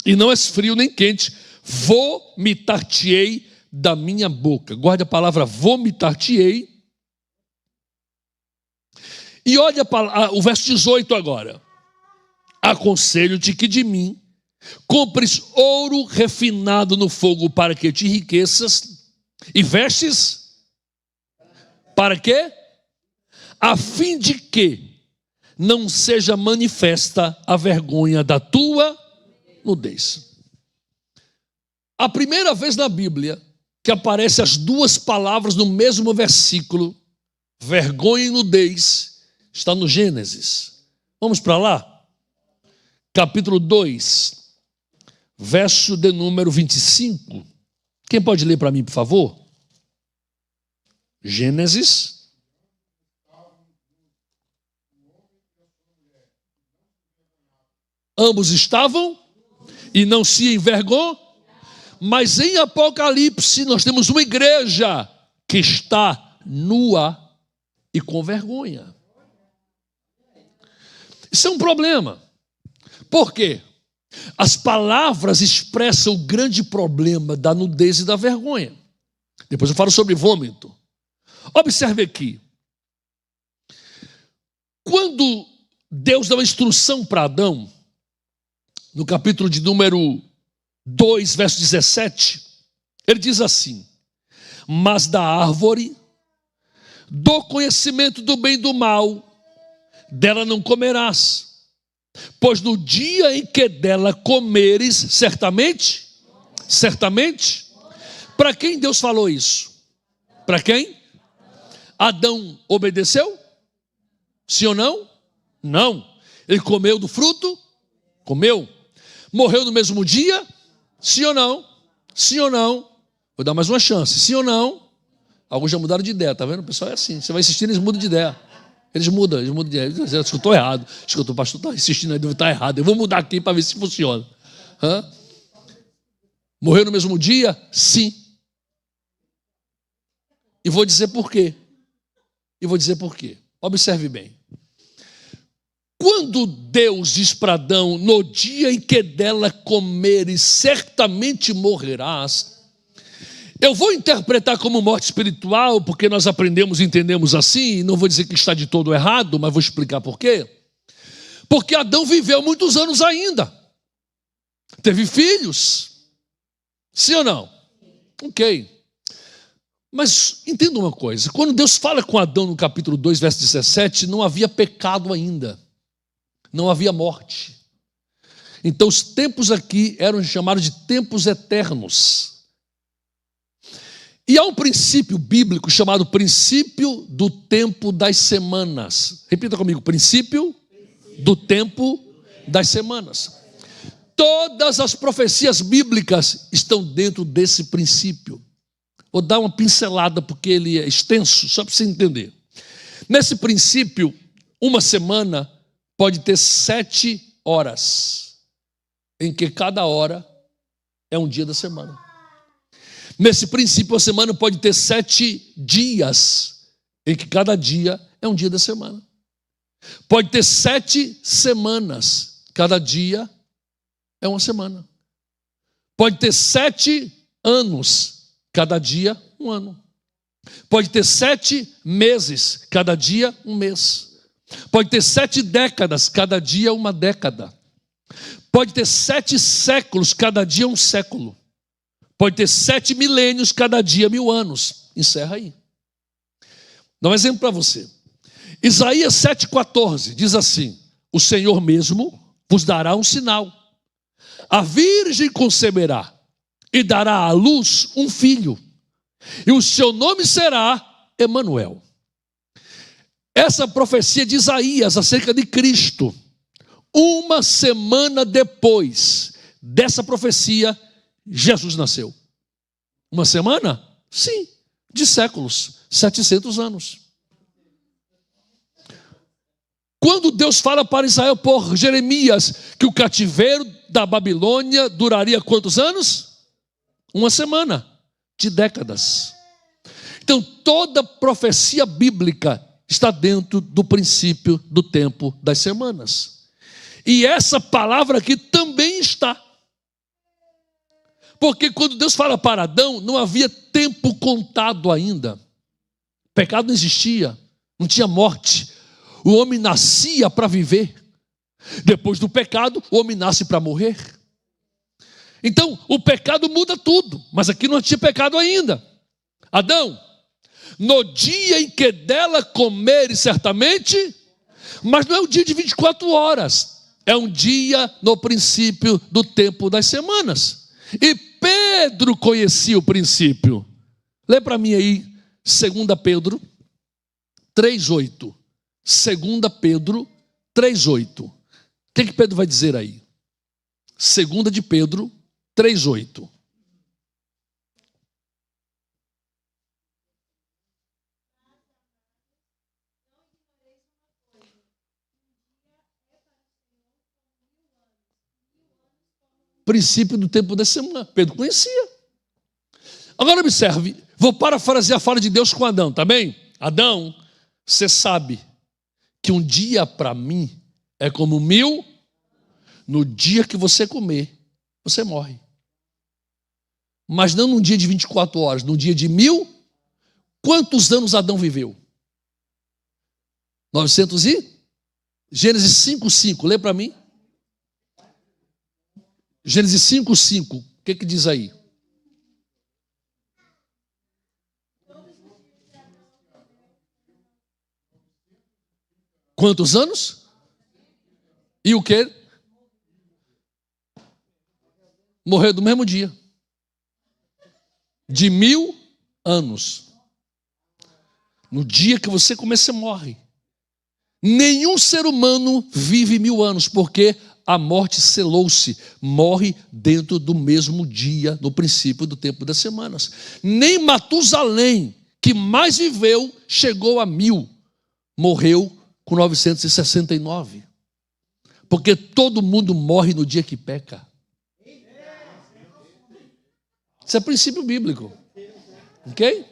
e não és frio nem quente, vomitar-te-ei da minha boca. Guarde a palavra vomitar-te-ei. E olha o verso 18 agora. Aconselho-te que de mim compres ouro refinado no fogo para que te enriqueças, e vestes para quê? A fim de que não seja manifesta a vergonha da tua nudez. A primeira vez na Bíblia que aparecem as duas palavras no mesmo versículo, vergonha e nudez, está no Gênesis. Vamos para lá? Capítulo 2, verso de número 25. Quem pode ler para mim, por favor? Gênesis. Ambos estavam e não se envergonham, mas em Apocalipse nós temos uma igreja que está nua e com vergonha. Isso é um problema. Por quê? As palavras expressam o grande problema da nudez e da vergonha. Depois eu falo sobre vômito. Observe aqui. Quando Deus dá uma instrução para Adão, no capítulo de número 2, verso 17, ele diz assim: mas da árvore do conhecimento do bem e do mal, dela não comerás, pois no dia em que dela comeres, certamente, para quem Deus falou isso? Para quem? Adão obedeceu? Sim ou não? Não. Ele comeu do fruto? Comeu. Morreu no mesmo dia? Sim ou não? Sim ou não? Vou dar mais uma chance. Sim ou não? Alguns já mudaram de ideia, tá vendo? O pessoal é assim. Você vai insistir, eles mudam de ideia. Eles mudam de ideia. Acho que eu estou errado. Acho que o pastor está insistindo aí, deve estar errado. Eu vou mudar aqui para ver se funciona. Morreu no mesmo dia? Sim. E vou dizer por quê. Observe bem. Quando Deus diz para Adão, no dia em que dela comeres, certamente morrerás, eu vou interpretar como morte espiritual, porque nós aprendemos e entendemos assim, não vou dizer que está de todo errado, mas vou explicar por quê. Porque Adão viveu muitos anos ainda. Teve filhos. Sim ou não? Ok. Mas entenda uma coisa. Quando Deus fala com Adão no capítulo 2, verso 17, não havia pecado ainda. Não havia morte. Então os tempos aqui eram chamados de tempos eternos. E há um princípio bíblico chamado princípio do tempo das semanas. Repita comigo, princípio do tempo das semanas. Todas as profecias bíblicas estão dentro desse princípio. Vou dar uma pincelada porque ele é extenso, só para você entender. Nesse princípio, uma semana pode ter 7 horas, em que cada hora é um dia da semana. Nesse princípio, a semana pode ter 7 dias, em que cada dia é um dia da semana. Pode ter 7 semanas, cada dia é uma semana. Pode ter 7 anos, cada dia um ano. Pode ter 7 meses, cada dia um mês. Pode ter 7 décadas, cada dia uma década. Pode ter 7 séculos, cada dia um século. Pode ter 7 milênios, cada dia 1000 anos. Encerra aí. Dá um exemplo para você. Isaías 7,14 diz assim: o Senhor mesmo vos dará um sinal. A virgem conceberá e dará à luz um filho, e o seu nome será Emanuel. Essa profecia de Isaías acerca de Cristo, uma semana depois dessa profecia, Jesus nasceu. Uma semana? Sim, de séculos, 700 anos. Quando Deus fala para Israel por Jeremias que o cativeiro da Babilônia duraria quantos anos? Uma semana, de décadas. Então toda profecia bíblica está dentro do princípio do tempo das semanas. E essa palavra aqui também está. Porque quando Deus fala para Adão, não havia tempo contado ainda. Pecado não existia, não tinha morte. O homem nascia para viver. Depois do pecado, o homem nasce para morrer. Então, o pecado muda tudo. Mas aqui não tinha pecado ainda. Adão, no dia em que dela comeres certamente, mas não é um dia de 24 horas. É um dia no princípio do tempo das semanas. E Pedro conhecia o princípio. Lê para mim aí, 2 Pedro 3,8. 2 Pedro 3,8. O que Pedro vai dizer aí? 2 de Pedro 3,8. Princípio do tempo da semana. Pedro conhecia. Agora observe, vou parafrasear a fala de Deus com Adão, tá bem? Adão, você sabe que um dia para mim é como 1000, no dia que você comer, você morre. Mas não num dia de 24 horas, num dia de 1000. Quantos anos Adão viveu? 900 e? Gênesis 5,5, lê para mim. Gênesis 5,5, o que diz aí? Quantos anos? E o que? Morreu do mesmo dia. De 1000 anos. No dia que você comer, você morre. Nenhum ser humano vive 1000 anos, porque a morte selou-se, morre dentro do mesmo dia, no princípio do tempo das semanas. Nem Matusalém, que mais viveu, chegou a 1000, morreu com 969. Porque todo mundo morre no dia que peca. Isso é princípio bíblico. Ok?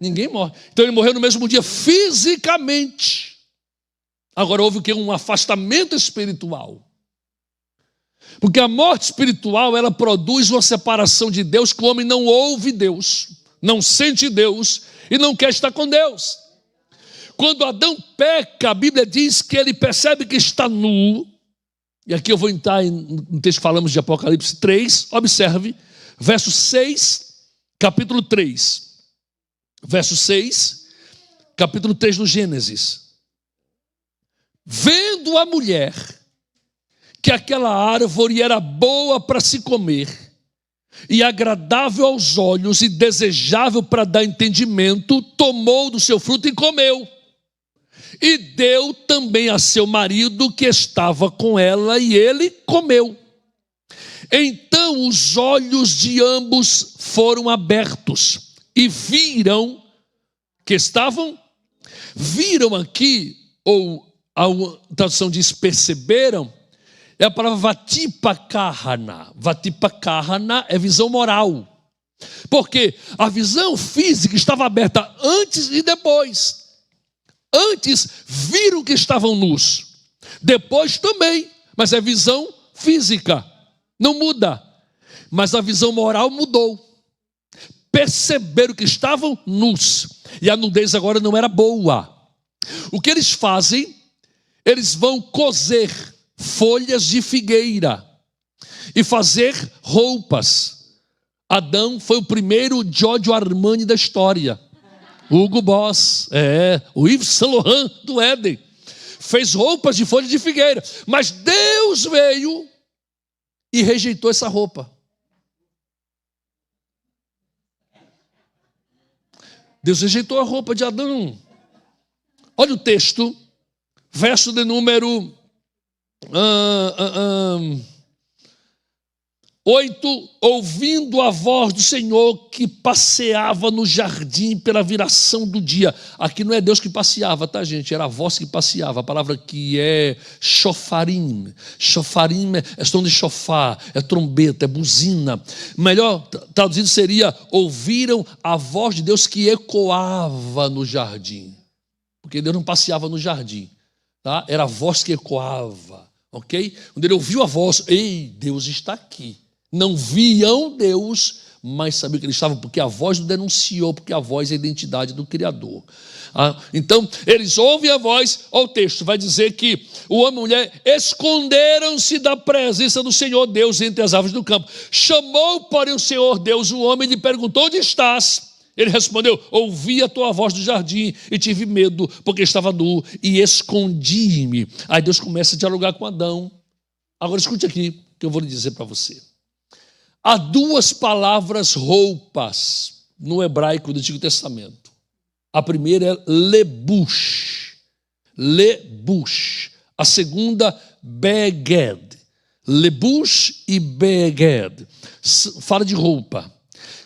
Ninguém morre. Então ele morreu no mesmo dia fisicamente. Agora houve o quê? Um afastamento espiritual. Porque a morte espiritual, ela produz uma separação de Deus, que o homem não ouve Deus, não sente Deus e não quer estar com Deus. quando Adão peca, a Bíblia diz que ele percebe que está nu. E aqui eu vou entrar no texto que falamos de Apocalipse 3, observe, verso 6, capítulo 3. Verso 6, capítulo 3 do Gênesis. Vendo a mulher que aquela árvore era boa para se comer, e agradável aos olhos, e desejável para dar entendimento, tomou do seu fruto e comeu. E deu também a seu marido que estava com ela, e ele comeu. Então os olhos de ambos foram abertos, e viram que estavam, viram aqui, ou a tradução diz perceberam, é a palavra vatipakahana. Vatipakahana é visão moral. Porque a visão física estava aberta antes e depois. Antes viram que estavam nus. Depois também. Mas é visão física. Não muda. Mas a visão moral mudou. Perceberam que estavam nus. E a nudez agora não era boa. O que eles fazem? Eles vão coser folhas de figueira e fazer roupas. Adão foi o primeiro Giorgio Armani da história. Hugo Boss, o Yves Saint Laurent do Éden, fez roupas de folha de figueira. Mas Deus veio e rejeitou essa roupa. Deus rejeitou a roupa de Adão. Olha o texto, verso de número 8, ouvindo a voz do Senhor que passeava no jardim pela viração do dia. Aqui não é Deus que passeava, tá, gente? Era a voz que passeava. A palavra que é shofarim. Shofarim é som de shofar, é trombeta, é buzina. Melhor traduzido seria, ouviram a voz de Deus que ecoava no jardim. Porque Deus não passeava no jardim, tá? Era a voz que ecoava. Ok? Quando ele ouviu a voz, ei, Deus está aqui. Não viam Deus, mas sabiam que ele estava, porque a voz o denunciou, porque a voz é a identidade do Criador. Então, eles ouvem a voz, olha o texto, vai dizer que o homem e a mulher esconderam-se da presença do Senhor Deus entre as árvores do campo. Chamou, porém, o Senhor Deus o homem e lhe perguntou, onde estás? Ele respondeu, ouvi a tua voz do jardim e tive medo, porque estava nu e escondi-me. Aí Deus começa a dialogar com Adão. Agora escute aqui, que eu vou lhe dizer para você. Há duas palavras roupas no hebraico do Antigo Testamento. A primeira é lebush. Lebush. A segunda, beged. Lebush e beged. Fala de roupa.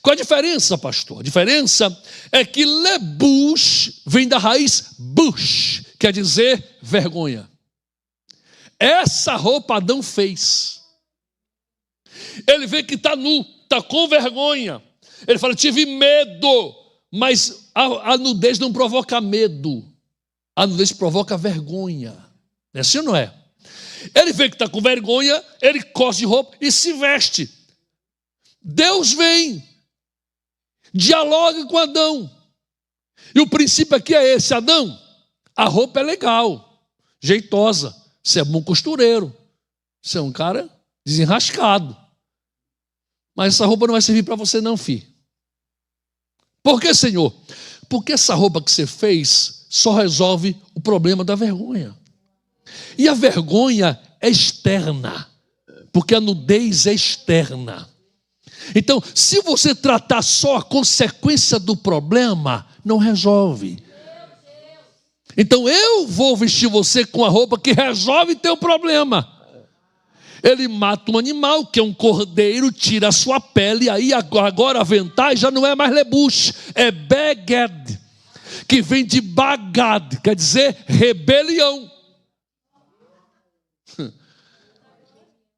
Qual a diferença, pastor? A diferença é que lebush vem da raiz bush, quer dizer vergonha. Essa roupa Adão fez. Ele vê que está nu, está com vergonha. Ele fala, tive medo, mas a nudez não provoca medo. A nudez provoca vergonha. É assim ou não é? Ele vê que está com vergonha, ele coce de roupa e se veste. Deus vem. Dialoga com Adão. E o princípio aqui é esse, Adão, a roupa é legal, jeitosa, você é bom costureiro, você é um cara desenrascado, mas essa roupa não vai servir para você não, filho. Por que, Senhor? Porque essa roupa que você fez só resolve o problema da vergonha. E a vergonha é externa, porque a nudez é externa. Então, se você tratar só a consequência do problema, não resolve. Então, eu vou vestir você com a roupa que resolve teu problema. Ele mata um animal, que é um cordeiro, tira a sua pele, aí agora a vantagem já não é mais lebush, é beged, que vem de bagad, quer dizer rebelião.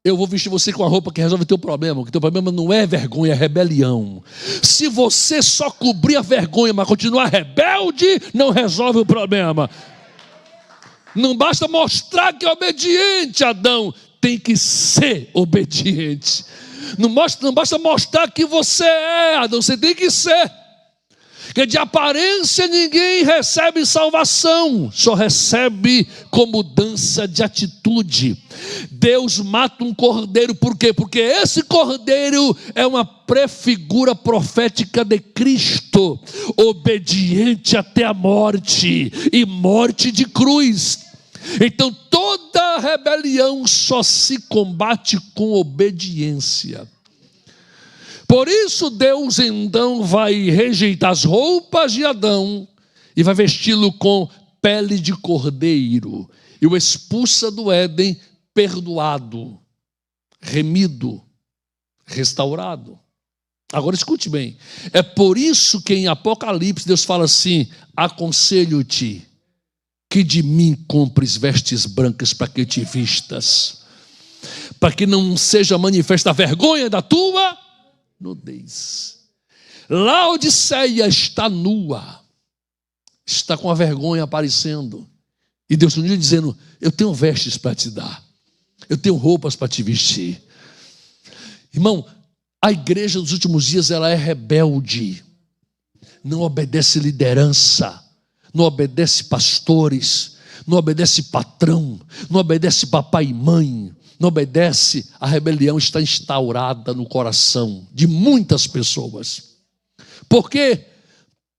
Eu vou vestir você com a roupa que resolve o teu problema, porque o teu problema não é vergonha, é rebelião. Se você só cobrir a vergonha, mas continuar rebelde, não resolve o problema. Não basta mostrar que é obediente, Adão, tem que ser obediente. Não basta mostrar que você é, Adão, você tem que ser. que de aparência ninguém recebe salvação, só recebe com mudança de atitude. Deus mata um cordeiro, por quê? Porque esse cordeiro é uma prefigura profética de Cristo, obediente até a morte, e morte de cruz. Então toda rebelião só se combate com obediência. Por isso Deus então vai rejeitar as roupas de Adão e vai vesti-lo com pele de cordeiro e o expulsa do Éden perdoado, remido, restaurado. Agora escute bem, é por isso que em Apocalipse Deus fala assim: aconselho-te que de mim compres vestes brancas para que te vistas, para que não seja manifesta a vergonha da tua nudez. Laodiceia está nua, está com a vergonha aparecendo, e Deus um dia dizendo: eu tenho vestes para te dar, eu tenho roupas para te vestir. Irmão, a igreja dos últimos dias ela é rebelde, não obedece liderança, não obedece pastores, não obedece patrão, não obedece papai e mãe, não obedece. A rebelião está instaurada no coração de muitas pessoas. Por quê?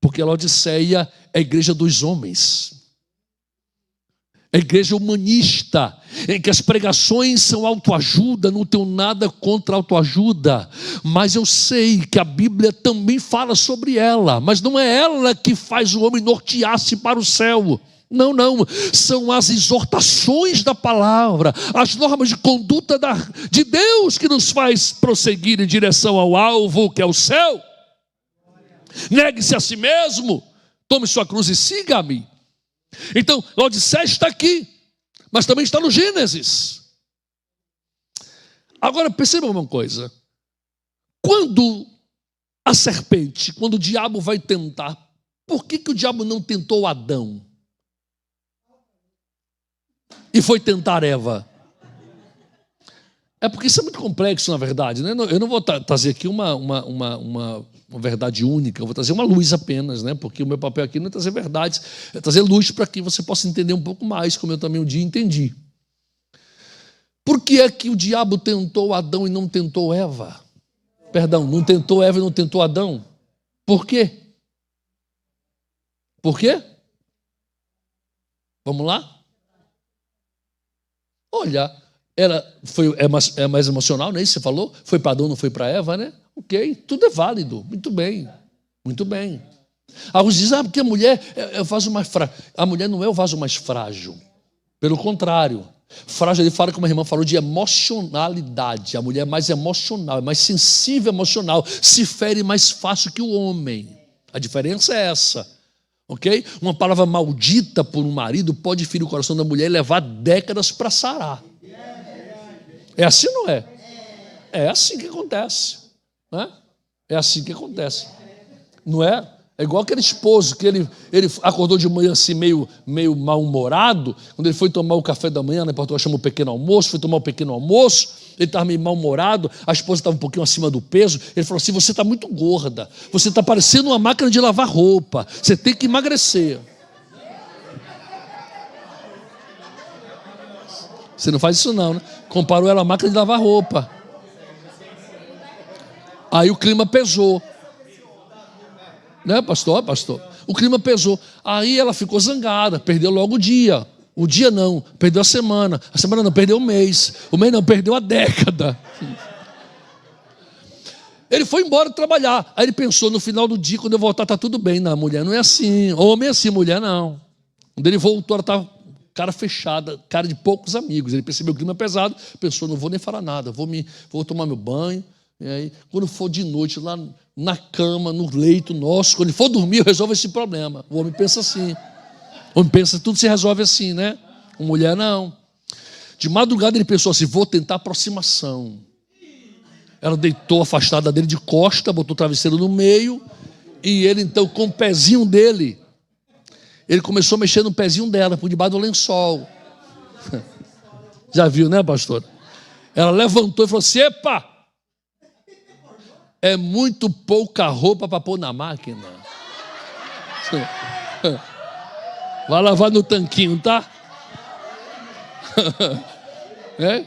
Porque a Laodiceia é a igreja dos homens, é a igreja humanista, em que as pregações são autoajuda. Não tenho nada contra autoajuda, mas eu sei que a Bíblia também fala sobre ela, mas não é ela que faz o homem nortear-se para o céu. Não, são as exortações da palavra, as normas de conduta de Deus que nos faz prosseguir em direção ao alvo, que é o céu. Negue-se a si mesmo, tome sua cruz e siga-me. Então, Laodiceia está aqui, mas também está no Gênesis. Agora, perceba uma coisa. Quando a serpente, quando o diabo vai tentar, por que o diabo não tentou Adão e foi tentar Eva? É porque isso é muito complexo, na verdade, né? Eu não vou trazer aqui uma verdade única, eu vou trazer uma luz apenas, né? Porque o meu papel aqui não é trazer verdades, é trazer luz para que você possa entender um pouco mais, como eu também um dia entendi. Por que é que o diabo tentou Adão e não tentou Eva? Perdão, não tentou Eva e não tentou Adão? Por quê? Por quê? Vamos lá? Olha, é mais emocional, não é isso que você falou? Foi para Adão, não foi para Eva, né? Ok, tudo é válido, muito bem, muito bem. Alguns dizem, porque a mulher é o vaso mais frágil. A mulher não é o vaso mais frágil, pelo contrário. Frágil, ele fala, como a irmã falou, de emocionalidade. A mulher é mais emocional, é mais sensível emocional, se fere mais fácil que o homem. A diferença é essa. Ok? Uma palavra maldita por um marido pode ferir o coração da mulher e levar décadas para sarar. É assim, não é? É assim que acontece, né? É assim que acontece, não é? É igual aquele esposo que ele acordou de manhã assim meio mal-humorado. Quando ele foi tomar o café da manhã, né, Portugal chama o pequeno almoço, foi tomar o pequeno almoço, ele estava meio mal-humorado, a esposa estava um pouquinho acima do peso. Ele falou assim: você está muito gorda, você está parecendo uma máquina de lavar roupa, você tem que emagrecer. Você não faz isso não, né? Comparou ela à máquina de lavar roupa. Aí o clima pesou, né, pastor? O clima pesou. Aí ela ficou zangada, perdeu logo o dia. O dia não, perdeu a semana não, perdeu o mês não, perdeu a década. Ele foi embora trabalhar. Aí ele pensou, no final do dia, quando eu voltar, está tudo bem. Não, mulher não é assim, homem é assim, mulher não. Quando ele voltou, ela estava cara fechada, cara de poucos amigos. Ele percebeu o clima pesado, pensou, não vou nem falar nada, vou tomar meu banho. E aí, quando for de noite, lá na cama, no leito nosso, quando ele for dormir, eu resolvo esse problema. O homem pensa assim. O homem pensa que tudo se resolve assim, né? Uma mulher não. De madrugada ele pensou assim: vou tentar aproximação. Ela deitou afastada dele de costa, botou o travesseiro no meio, e ele então, com o pezinho dele, ele começou a mexer no pezinho dela, por debaixo do lençol. Já viu, né, pastor? Ela levantou e falou assim: epa! É muito pouca roupa para pôr na máquina. Vai lavar no tanquinho, tá? É?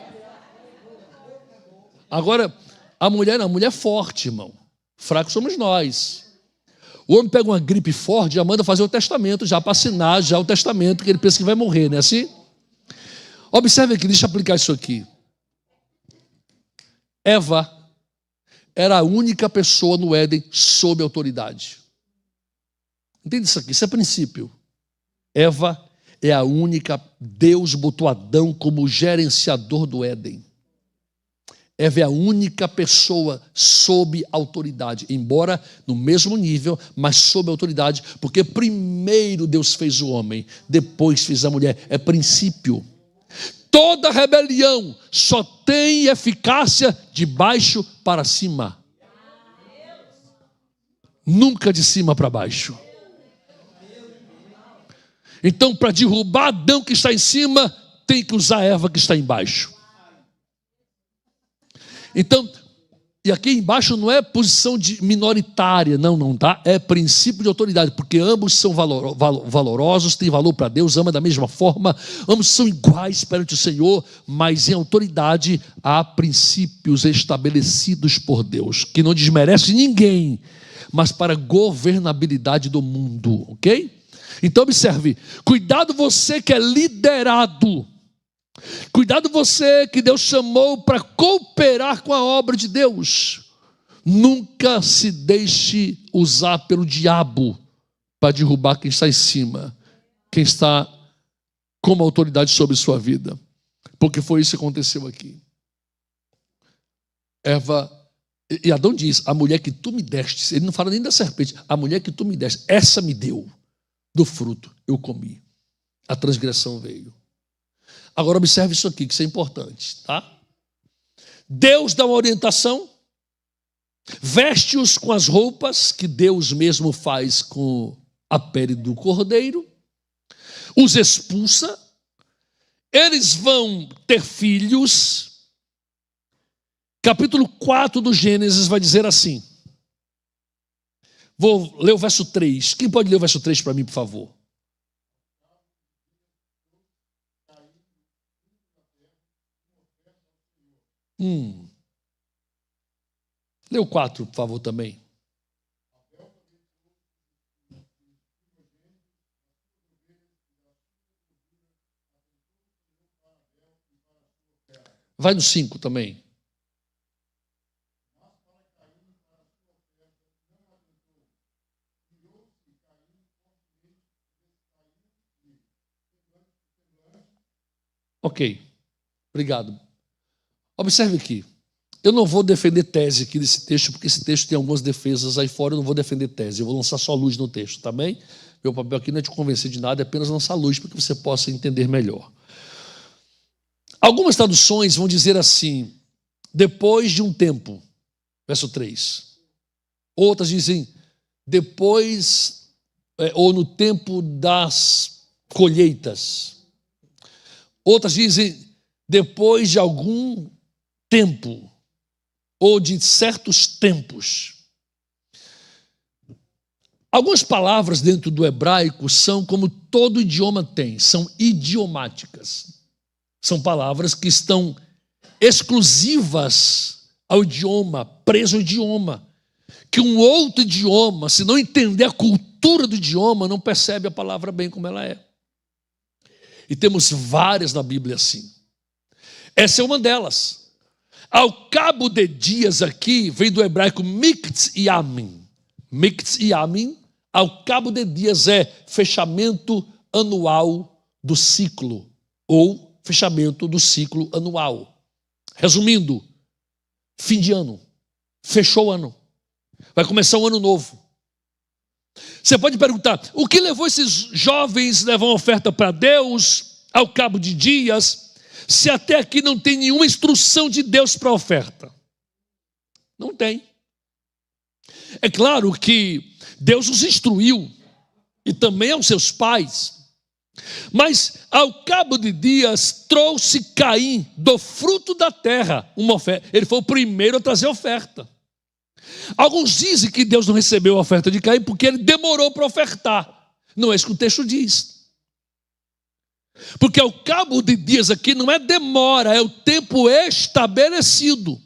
Agora, a mulher é forte, irmão. Fracos somos nós. O homem pega uma gripe forte, já manda fazer o testamento, já para assinar já o testamento, que ele pensa que vai morrer, não é assim? Observe aqui, deixa eu aplicar isso aqui. Eva era a única pessoa no Éden sob autoridade. Entende isso aqui? Isso é princípio. Eva é a única, Deus botou Adão como gerenciador do Éden. Eva é a única pessoa sob autoridade, embora no mesmo nível, mas sob autoridade, porque primeiro Deus fez o homem, depois fez a mulher. É princípio. Toda rebelião só tem eficácia de baixo para cima. Nunca de cima para baixo. Então, para derrubar Adão que está em cima, tem que usar Eva que está embaixo. Então, e aqui embaixo não é posição de minoritária, não, tá? É princípio de autoridade, porque ambos são valorosos, têm valor para Deus, ama da mesma forma, ambos são iguais perante o Senhor, mas em autoridade há princípios estabelecidos por Deus, que não desmerece ninguém, mas para a governabilidade do mundo, ok? Então observe, cuidado você que é liderado, cuidado você que Deus chamou para cooperar com a obra de Deus. Nunca se deixe usar pelo diabo para derrubar quem está em cima, quem está como autoridade sobre sua vida, porque foi isso que aconteceu aqui. Eva, e Adão diz, a mulher que tu me deste, ele não fala nem da serpente, a mulher que tu me deste, essa me deu do fruto, eu comi. A transgressão veio. Agora observe isso aqui, que isso é importante, tá? Deus dá uma orientação, veste-os com as roupas que Deus mesmo faz com a pele do cordeiro, os expulsa, eles vão ter filhos. Capítulo 4 do Gênesis vai dizer assim, vou ler o verso 3, quem pode ler o verso 3 para mim, por favor? Lê o 4, por favor, também. Vai no 5 também. Ok, obrigado. Observe aqui, eu não vou defender tese aqui desse texto, porque esse texto tem algumas defesas aí fora, eu não vou defender tese, eu vou lançar só luz no texto, tá bem? Meu papel aqui não é te convencer de nada, é apenas lançar luz para que você possa entender melhor. Algumas traduções vão dizer assim, depois de um tempo, verso 3. Outras dizem, depois, ou no tempo das colheitas. Outras dizem, depois de algum tempo, ou de certos tempos. Algumas palavras dentro do hebraico são como todo idioma tem, são idiomáticas. São palavras que estão exclusivas ao idioma, preso ao idioma. Que um outro idioma, se não entender a cultura do idioma, não percebe a palavra bem como ela é. E temos várias na Bíblia assim. Essa é uma delas. Ao cabo de dias aqui, vem do hebraico mikts yamin. Mikts yamin, ao cabo de dias é fechamento anual do ciclo, ou fechamento do ciclo anual. Resumindo, fim de ano, fechou o ano, vai começar um ano novo. Você pode perguntar, o que levou esses jovens a levar uma oferta para Deus ao cabo de dias, se até aqui não tem nenhuma instrução de Deus para a oferta? Não tem. É claro que Deus os instruiu, e também aos seus pais, mas ao cabo de dias trouxe Caim do fruto da terra uma oferta. Ele foi o primeiro a trazer oferta. Alguns dizem que Deus não recebeu a oferta de Caim porque ele demorou para ofertar. Não é isso que o texto diz. Porque ao cabo de dias aqui não é demora, é o tempo estabelecido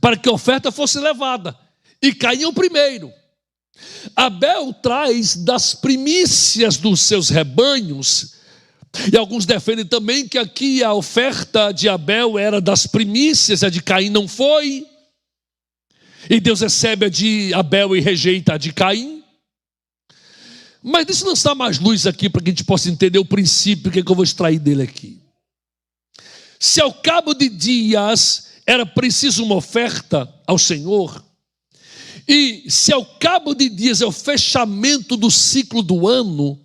para que a oferta fosse levada. E Caim é o primeiro. Abel traz das primícias dos seus rebanhos, e alguns defendem também que aqui a oferta de Abel era das primícias, a de Caim não foi, e Deus recebe a de Abel e rejeita a de Caim. Mas deixa eu lançar mais luz aqui para que a gente possa entender o princípio que eu vou extrair dele aqui. Se ao cabo de dias era preciso uma oferta ao Senhor, e se ao cabo de dias é o fechamento do ciclo do ano,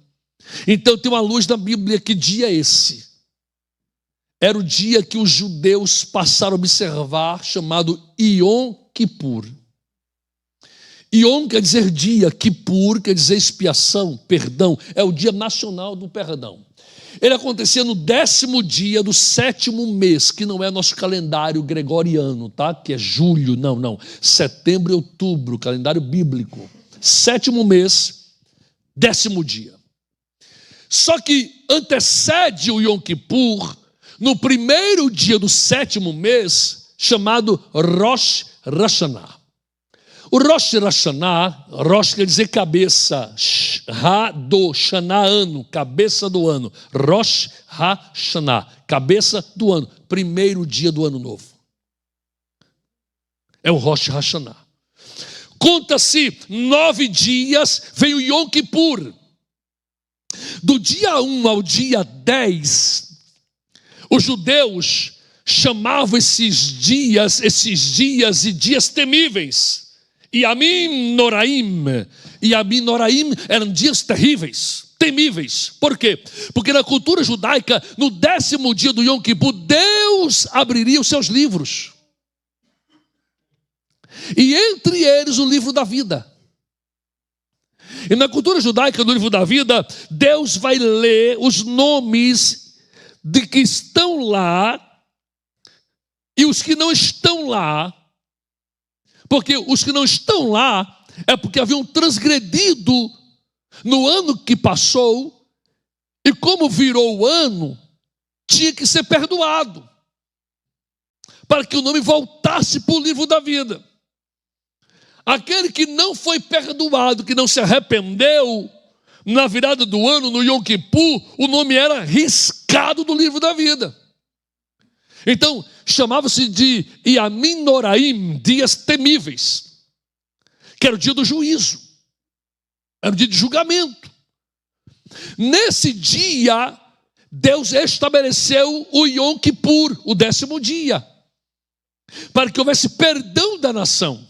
então tem uma luz na Bíblia. Que dia é esse? Era o dia que os judeus passaram a observar, chamado Yom Kippur. Yom quer dizer dia, Kippur quer dizer expiação, perdão, é o dia nacional do perdão. Ele acontecia no 10º dia do 7º mês, que não é nosso calendário gregoriano, tá? Que é julho, não. Setembro e outubro, calendário bíblico. 7º mês, 10º dia. Só que antecede o Yom Kippur, no primeiro dia do 7º mês, chamado Rosh Hashanah. O Rosh Hashanah, Rosh quer dizer cabeça, Hashanah, ano, cabeça do ano. Rosh Hashanah, cabeça do ano, primeiro dia do ano novo. É o Rosh Hashanah. Conta-se 9 dias, vem o Yom Kippur. Do dia 1 ao dia 10, os judeus chamavam esses dias e dias temíveis. Yamim Noraim. Yamim Noraim eram dias terríveis, temíveis. Por quê? Porque na cultura judaica, no 10º dia do Yom Kippur, Deus abriria os seus livros. E entre eles o livro da vida. E na cultura judaica, no livro da vida, Deus vai ler os nomes de que estão lá e os que não estão lá. Porque os que não estão lá é porque haviam transgredido no ano que passou, e como virou o ano, tinha que ser perdoado, para que o nome voltasse para o livro da vida. Aquele que não foi perdoado, que não se arrependeu, na virada do ano, no Yom Kippur, o nome era riscado do livro da vida. Então, chamava-se de Yamim Noraim, dias temíveis, que era o dia do juízo, era o dia de julgamento. Nesse dia, Deus estabeleceu o Yom Kippur, o 10º dia, para que houvesse perdão da nação.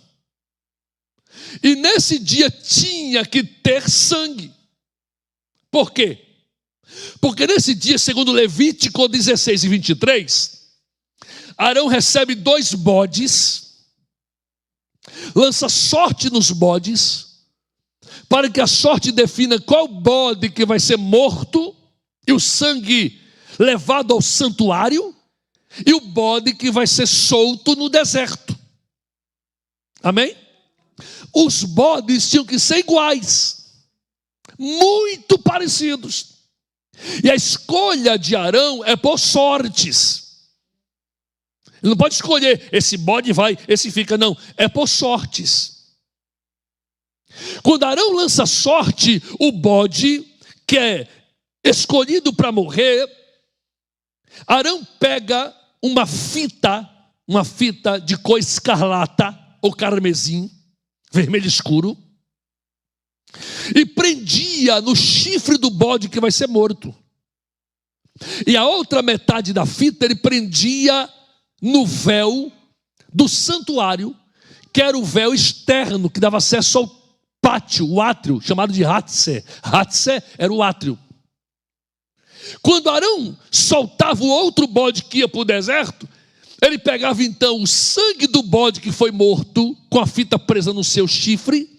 E nesse dia tinha que ter sangue. Por quê? Porque nesse dia, segundo Levítico 16 e 23, Arão recebe 2 bodes, lança sorte nos bodes, para que a sorte defina qual bode que vai ser morto, e o sangue levado ao santuário, e o bode que vai ser solto no deserto. Amém? Os bodes tinham que ser iguais, muito parecidos. E a escolha de Arão é por sortes. Ele não pode escolher, esse bode vai, esse fica, não. É por sortes. Quando Arão lança sorte, o bode, que é escolhido para morrer, Arão pega uma fita de cor escarlata ou carmesim, vermelho escuro, e prendia no chifre do bode que vai ser morto. E a outra metade da fita ele prendia no véu do santuário, que era o véu externo, que dava acesso ao pátio, o átrio, chamado de Hatze. Hatze era o átrio. Quando Arão soltava o outro bode que ia para o deserto, ele pegava então o sangue do bode que foi morto, com a fita presa no seu chifre,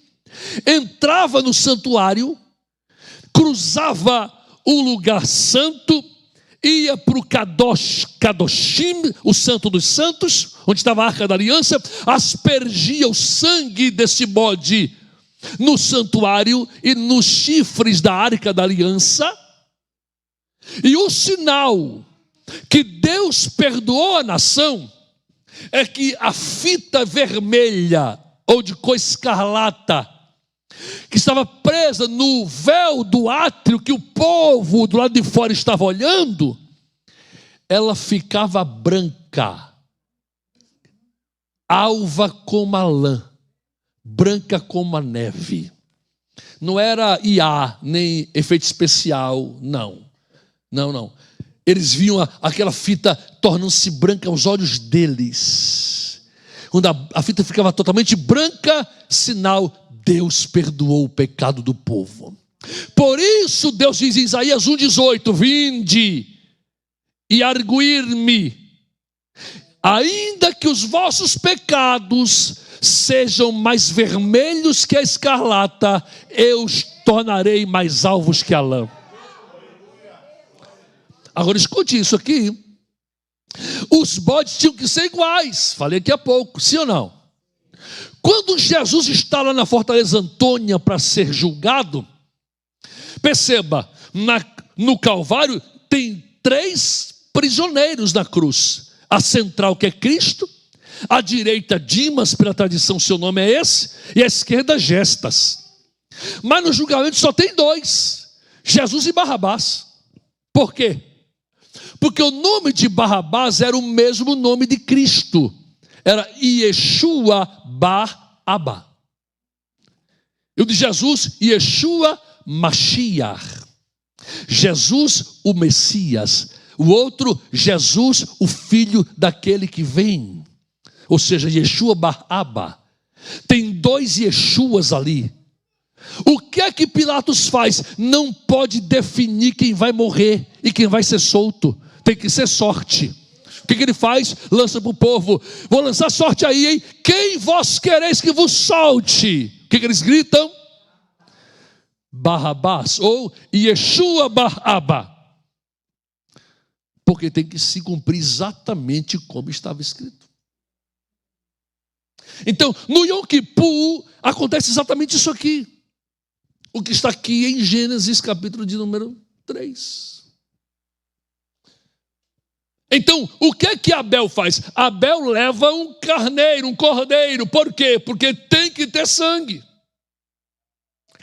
entrava no santuário, cruzava o lugar santo, ia para o Kadoshim, o santo dos santos, onde estava a arca da aliança, aspergia o sangue desse bode no santuário e nos chifres da arca da aliança. E o sinal que Deus perdoou a nação é que a fita vermelha ou de cor escarlata que estava presa no véu do átrio que o povo do lado de fora estava olhando, ela ficava branca, alva como a lã, branca como a neve. Não era IA, nem efeito especial, não. Eles viam aquela fita tornando-se branca aos olhos deles. Quando a fita ficava totalmente branca, sinal, Deus perdoou o pecado do povo. Por isso Deus diz em Isaías 1,18: vinde e arguir-me, ainda que os vossos pecados sejam mais vermelhos que a escarlata, eu os tornarei mais alvos que a lã. Agora escute isso aqui. Os bodes tinham que ser iguais. Falei aqui há pouco, sim ou não? Quando Jesus está lá na Fortaleza Antônia para ser julgado, perceba, no Calvário tem 3 prisioneiros na cruz. A central, que é Cristo, a direita, Dimas, pela tradição seu nome é esse, e a esquerda, Gestas. Mas no julgamento só tem 2, Jesus e Barrabás. Por quê? Porque o nome de Barrabás era o mesmo nome de Cristo, era Yeshua Bar Abba. E o de Jesus, Yeshua Mashiach, Jesus o Messias. O outro, Jesus o filho daquele que vem, ou seja, Yeshua Bar Abba. Tem 2 Yeshuas ali. O que é que Pilatos faz? Não pode definir quem vai morrer e quem vai ser solto. Tem que ser sorte. O que ele faz? Lança para o povo: vou lançar sorte aí, hein? Quem vós quereis que vos solte? O que eles gritam? Barrabás ou Yeshua Bar Abba. Porque tem que se cumprir exatamente como estava escrito. Então, no Yom Kippur acontece exatamente isso aqui. O que está aqui em Gênesis, capítulo de número 3. Então, o que é que Abel faz? Abel leva um carneiro, um cordeiro. Por quê? Porque tem que ter sangue.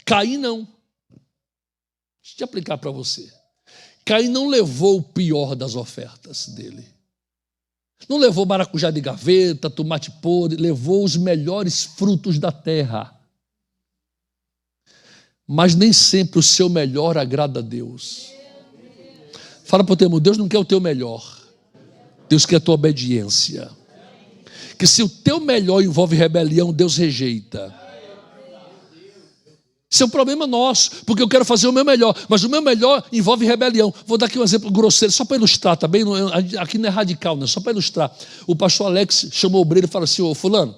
Caim não. Deixa eu explicar para você. Caim não levou o pior das ofertas dele. Não levou maracujá de gaveta, tomate podre, levou os melhores frutos da terra. Mas nem sempre o seu melhor agrada a Deus. Fala para o teu irmão: Deus não quer o teu melhor, Deus quer a tua obediência. Que se o teu melhor envolve rebelião, Deus rejeita. Isso é um problema nosso, porque eu quero fazer o meu melhor, mas o meu melhor envolve rebelião. Vou dar aqui um exemplo grosseiro, só para ilustrar, tá bem? Aqui não é radical, não, só para ilustrar. O pastor Alex chamou o obreiro e falou assim: ô fulano,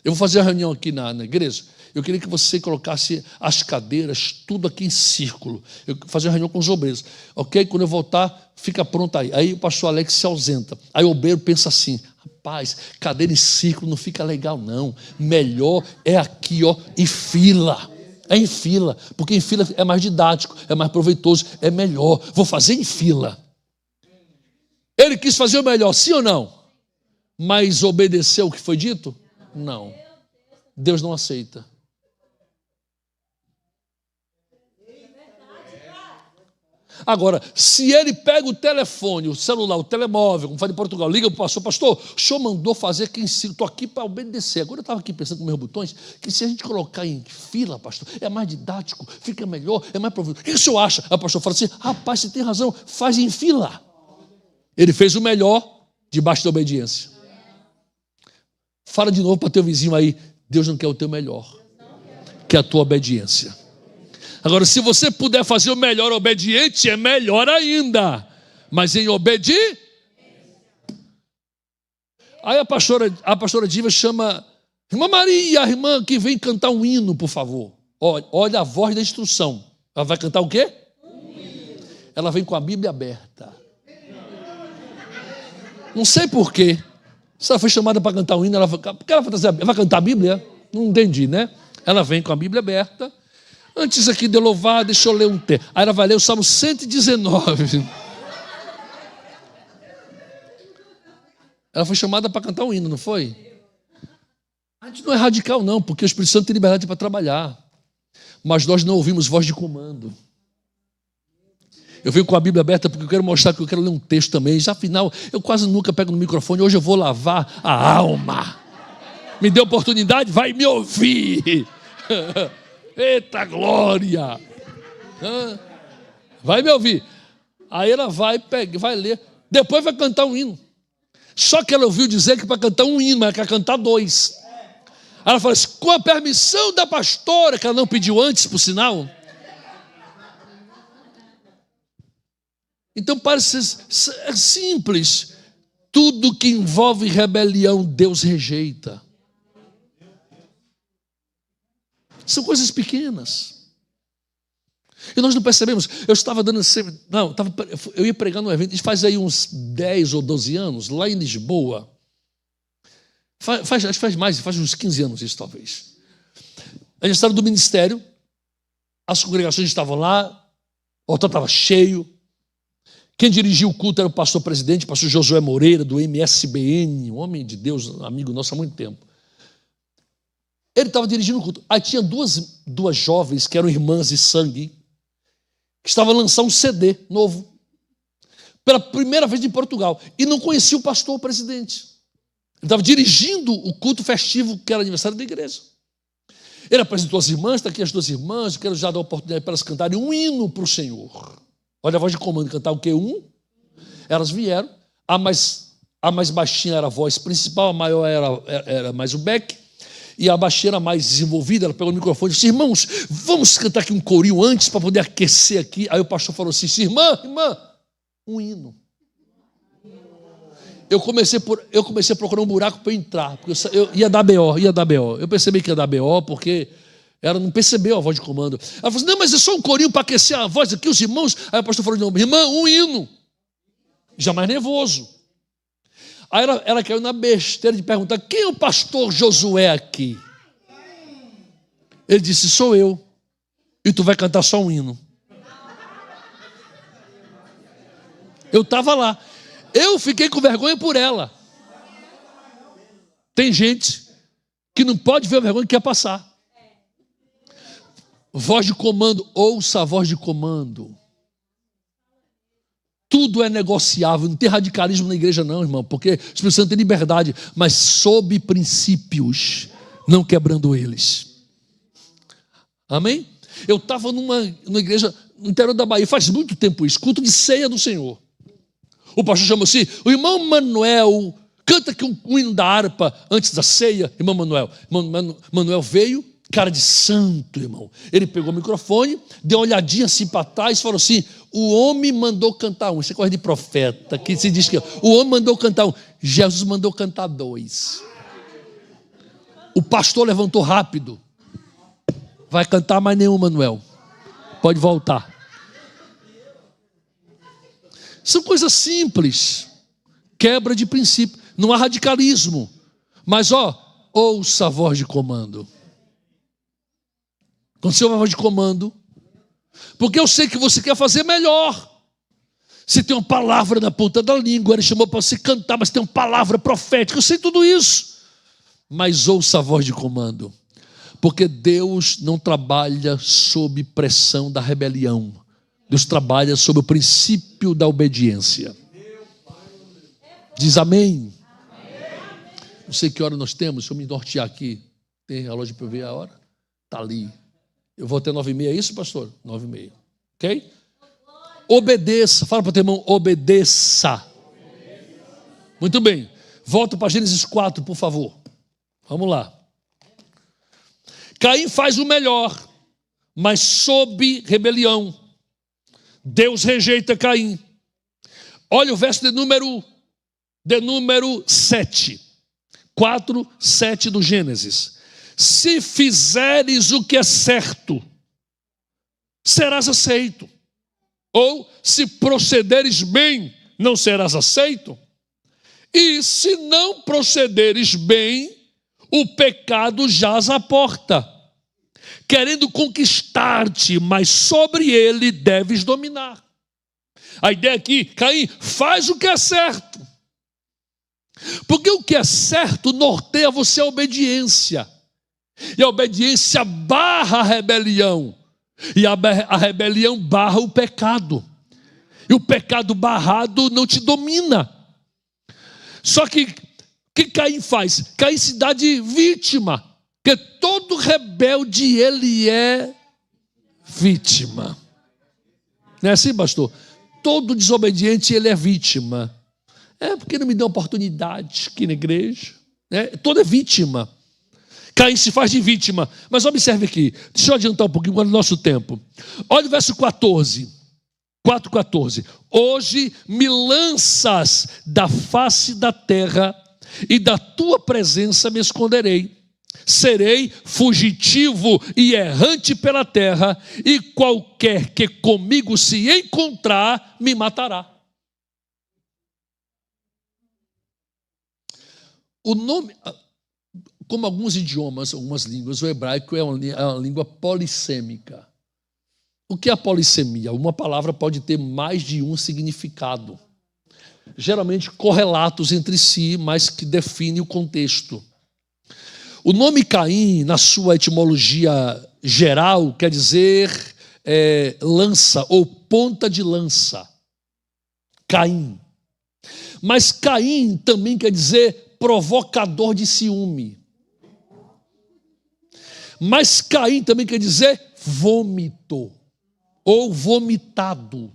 eu vou fazer uma reunião aqui na igreja. Eu queria que você colocasse as cadeiras, tudo aqui em círculo. Eu vou fazer uma reunião com os obreiros. Ok? Quando eu voltar, fica pronto aí. Aí o pastor Alex se ausenta. Aí o obreiro pensa assim: rapaz, cadeira em círculo não fica legal não. Melhor é aqui, ó, em fila. É em fila, porque em fila é mais didático, é mais proveitoso, é melhor. Vou fazer em fila. Ele quis fazer o melhor, sim ou não? Mas obedeceu o que foi dito? Não. Deus não aceita. Agora, se ele pega o telefone, o celular, o telemóvel, como fala em Portugal, liga para o pastor: pastor, o senhor mandou fazer aqui em cima, estou aqui para obedecer. Agora eu estava aqui pensando com meus botões, que se a gente colocar em fila, pastor, é mais didático, fica melhor, é mais proveitoso. O que o senhor acha? Aí o pastor fala assim: rapaz, você tem razão, faz em fila. Ele fez o melhor debaixo da obediência. Fala de novo para teu vizinho aí: Deus não quer o teu melhor, quer a tua obediência. Agora, se você puder fazer o melhor obediente, é melhor ainda. Mas em obedir. Aí a pastora Diva chama irmã Maria, a irmã que vem cantar um hino, por favor. Olha a voz da instrução. Ela vai cantar o quê? Ela vem com a Bíblia aberta. Não sei por quê. Se ela foi chamada para cantar um hino, porque ela vai cantar a Bíblia? Não entendi, né? Ela vem com a Bíblia aberta. Antes aqui de eu louvar, deixa eu ler um texto. Aí ela vai ler o Salmo 119. Ela foi chamada para cantar um hino, não foi? A gente não é radical não, porque o Espírito Santo tem liberdade para trabalhar. Mas nós não ouvimos voz de comando. Eu venho com a Bíblia aberta porque eu quero mostrar que eu quero ler um texto também. Já afinal, eu quase nunca pego no microfone. Hoje eu vou lavar a alma. Me dê oportunidade, vai me ouvir. Eita glória. Vai me ouvir. Aí ela vai ler. Depois vai cantar um hino. Só que ela ouviu dizer que para cantar um hino, ela quer cantar 2. Ela fala assim, com a permissão da pastora, que ela não pediu antes, por sinal. Então parece simples. Tudo que envolve rebelião, Deus rejeita. São coisas pequenas. E nós não percebemos. Eu estava dando... eu ia pregar num evento, faz aí uns 10 ou 12 anos, lá em Lisboa. Acho que faz uns 15 anos isso, talvez. A gente estava do ministério, as congregações estavam lá, o altar estava cheio. Quem dirigia o culto era o pastor presidente, o pastor Josué Moreira, do MSBN, um homem de Deus, amigo nosso há muito tempo. Ele estava dirigindo o culto. Aí tinha duas jovens, que eram irmãs de sangue, que estavam a lançar um CD novo, pela primeira vez em Portugal, e não conhecia o pastor presidente. Ele estava dirigindo o culto festivo, que era aniversário da igreja. Ele apresentou as irmãs, está aqui as 2 irmãs, eu quero já dar a oportunidade para elas cantarem um hino para o Senhor. Olha a voz de comando, cantar o quê? Elas vieram, a mais baixinha era a voz principal, a maior era mais o back, e a baixinha era mais desenvolvida, ela pegou o microfone e disse, irmãos, vamos cantar aqui um corinho antes para poder aquecer aqui. Aí o pastor falou assim, irmã, um hino. Eu comecei a procurar um buraco para eu entrar, porque eu ia dar BO. Eu percebi que ia dar BO, porque ela não percebeu a voz de comando. Ela falou assim, não, mas é só um corinho para aquecer a voz aqui, os irmãos. Aí o pastor falou, não, irmã, um hino. Já mais nervoso. Aí ela caiu na besteira de perguntar, quem é o pastor Josué aqui? Ele disse, sou eu. E tu vai cantar só um hino. Eu estava lá. Eu fiquei com vergonha por ela. Tem gente que não pode ver a vergonha que quer passar. Voz de comando, ouça a voz de comando. Tudo é negociável, não tem radicalismo na igreja não, irmão, porque o Espírito Santo tem liberdade, mas sob princípios, não quebrando eles. Amém? Eu estava numa igreja no interior da Bahia, faz muito tempo isso, culto de ceia do Senhor. O pastor chamou assim, o irmão Manuel, canta aqui um hino da harpa antes da ceia, irmão Manuel. Manuel veio, cara de santo, irmão. Ele pegou o microfone, deu uma olhadinha assim para trás e falou assim, o homem mandou cantar um. Isso é coisa de profeta, que se diz que o homem mandou cantar um. Jesus mandou cantar 2. O pastor levantou rápido. Vai cantar mais nenhum, Manuel. Pode voltar. São coisas simples. Quebra de princípio. Não há radicalismo. Mas, ouça a voz de comando. Quando você ouve a voz de comando, porque eu sei que você quer fazer melhor. Você tem uma palavra na ponta da língua, ele chamou para você cantar, mas tem uma palavra profética, eu sei tudo isso. Mas ouça a voz de comando, porque Deus não trabalha sob pressão da rebelião. Deus trabalha sob o princípio da obediência. Diz amém. Não sei que hora nós temos, deixa eu me nortear aqui. Tem relógio para eu ver a hora? Está ali. Eu vou até 9h30, é isso, pastor? 9h30. Ok? Obedeça. Fala para o teu irmão, obedeça. Muito bem. Volta para Gênesis 4, por favor. Vamos lá. Caim faz o melhor, mas sob rebelião. Deus rejeita Caim. Olha o verso de número 7. 4, 7 do Gênesis. Se fizeres o que é certo, serás aceito. Ou, se procederes bem, não serás aceito. E se não procederes bem, o pecado jaz à porta, querendo conquistar-te, mas sobre ele deves dominar. A ideia aqui, Caim, faz o que é certo. Porque o que é certo norteia você a obediência. E a obediência barra a rebelião. E a rebelião barra o pecado. E o pecado barrado não te domina. Só que o que Caim faz? Caim se dá de vítima. Porque todo rebelde, ele é vítima. Não é assim, pastor? Todo desobediente, ele é vítima. Porque não me deu oportunidade aqui na igreja. Todo é vítima. Caim se faz de vítima. Mas observe aqui. Deixa eu adiantar um pouquinho do nosso tempo. Olha o verso 14. 4,14. Hoje me lanças da face da terra e da tua presença me esconderei. Serei fugitivo e errante pela terra, e qualquer que comigo se encontrar, me matará. O nome, como alguns idiomas, algumas línguas, o hebraico é uma língua polissêmica. O que é a polissemia? Uma palavra pode ter mais de um significado. Geralmente correlatos entre si, mas que define o contexto. O nome Caim, na sua etimologia geral, quer dizer lança ou ponta de lança. Caim. Mas Caim também quer dizer provocador de ciúme. Mas Caim também quer dizer vômito ou vomitado.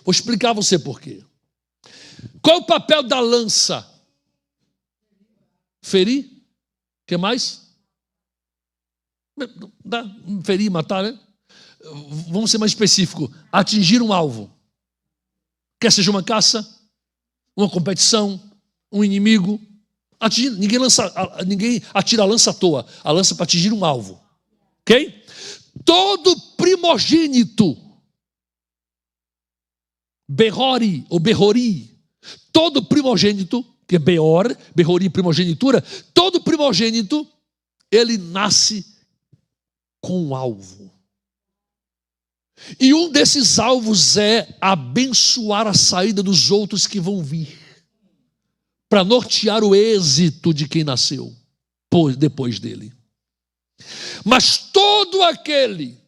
Vou explicar a você por quê. Qual é o papel da lança? Ferir? O que mais? Ferir, matar, né? Vamos ser mais específico. Atingir um alvo. Quer seja uma caça, uma competição, um inimigo. Ninguém atira a lança à toa. A lança é para atingir um alvo. Ok? Todo primogênito, Berori ou Berrori, todo primogênito, que é Berrori, primogenitura, todo primogênito, ele nasce com um alvo. E um desses alvos é abençoar a saída dos outros que vão vir, para nortear o êxito de quem nasceu depois dele. Mas todo aquele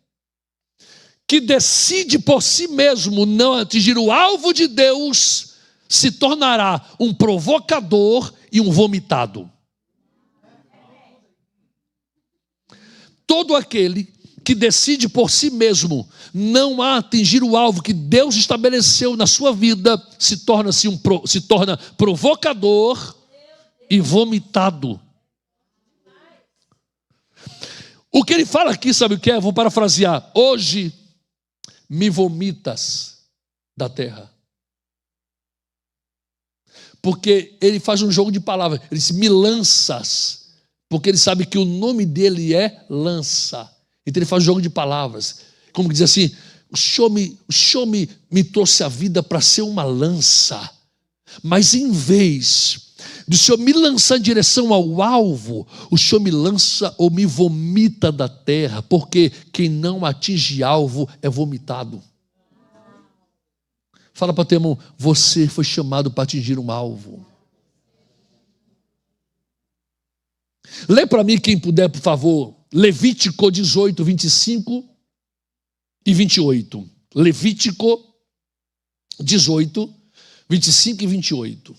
que decide por si mesmo não atingir o alvo de Deus, se tornará um provocador e um vomitado. Todo aquele que decide por si mesmo não atingir o alvo que Deus estabeleceu na sua vida, se torna provocador e vomitado. O que ele fala aqui, sabe o que é? Vou parafrasear. Hoje me vomitas da terra. Porque ele faz um jogo de palavras. Ele diz, me lanças. Porque ele sabe que o nome dele é lança. Então ele faz um jogo de palavras. Como diz assim, o Senhor me trouxe a vida para ser uma lança. Mas em vez do Senhor me lançar em direção ao alvo, o Senhor me lança ou me vomita da terra. Porque quem não atinge alvo é vomitado. Fala para o teu irmão, você foi chamado para atingir um alvo. Lê para mim, quem puder, por favor, Levítico 18, 25 e 28. Levítico 18, 25 e 28.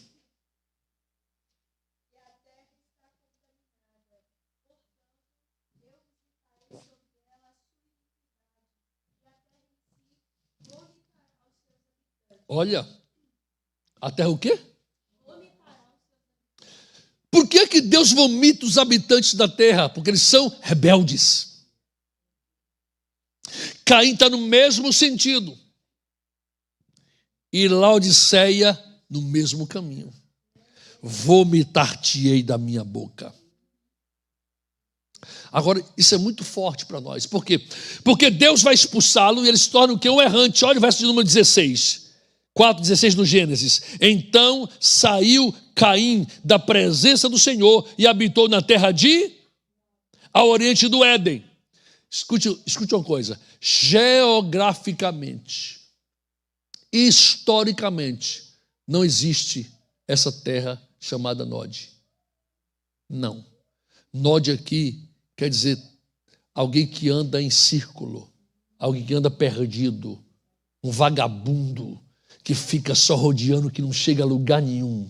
Olha, a terra o quê? Por que Deus vomita os habitantes da terra? Porque eles são rebeldes. Caim está no mesmo sentido. E Laodiceia no mesmo caminho. Vomitar-te-ei da minha boca. Agora, isso é muito forte para nós. Por quê? Porque Deus vai expulsá-lo e ele se torna o quê? Um errante. Olha o verso de número 16. 4,16 do Gênesis. Então saiu Caim da presença do Senhor e habitou na terra de... ao oriente do Éden. Escute uma coisa, geograficamente, historicamente, não existe essa terra chamada Nod. Não. Nod aqui quer dizer alguém que anda em círculo, alguém que anda perdido, um vagabundo que fica só rodeando, que não chega a lugar nenhum.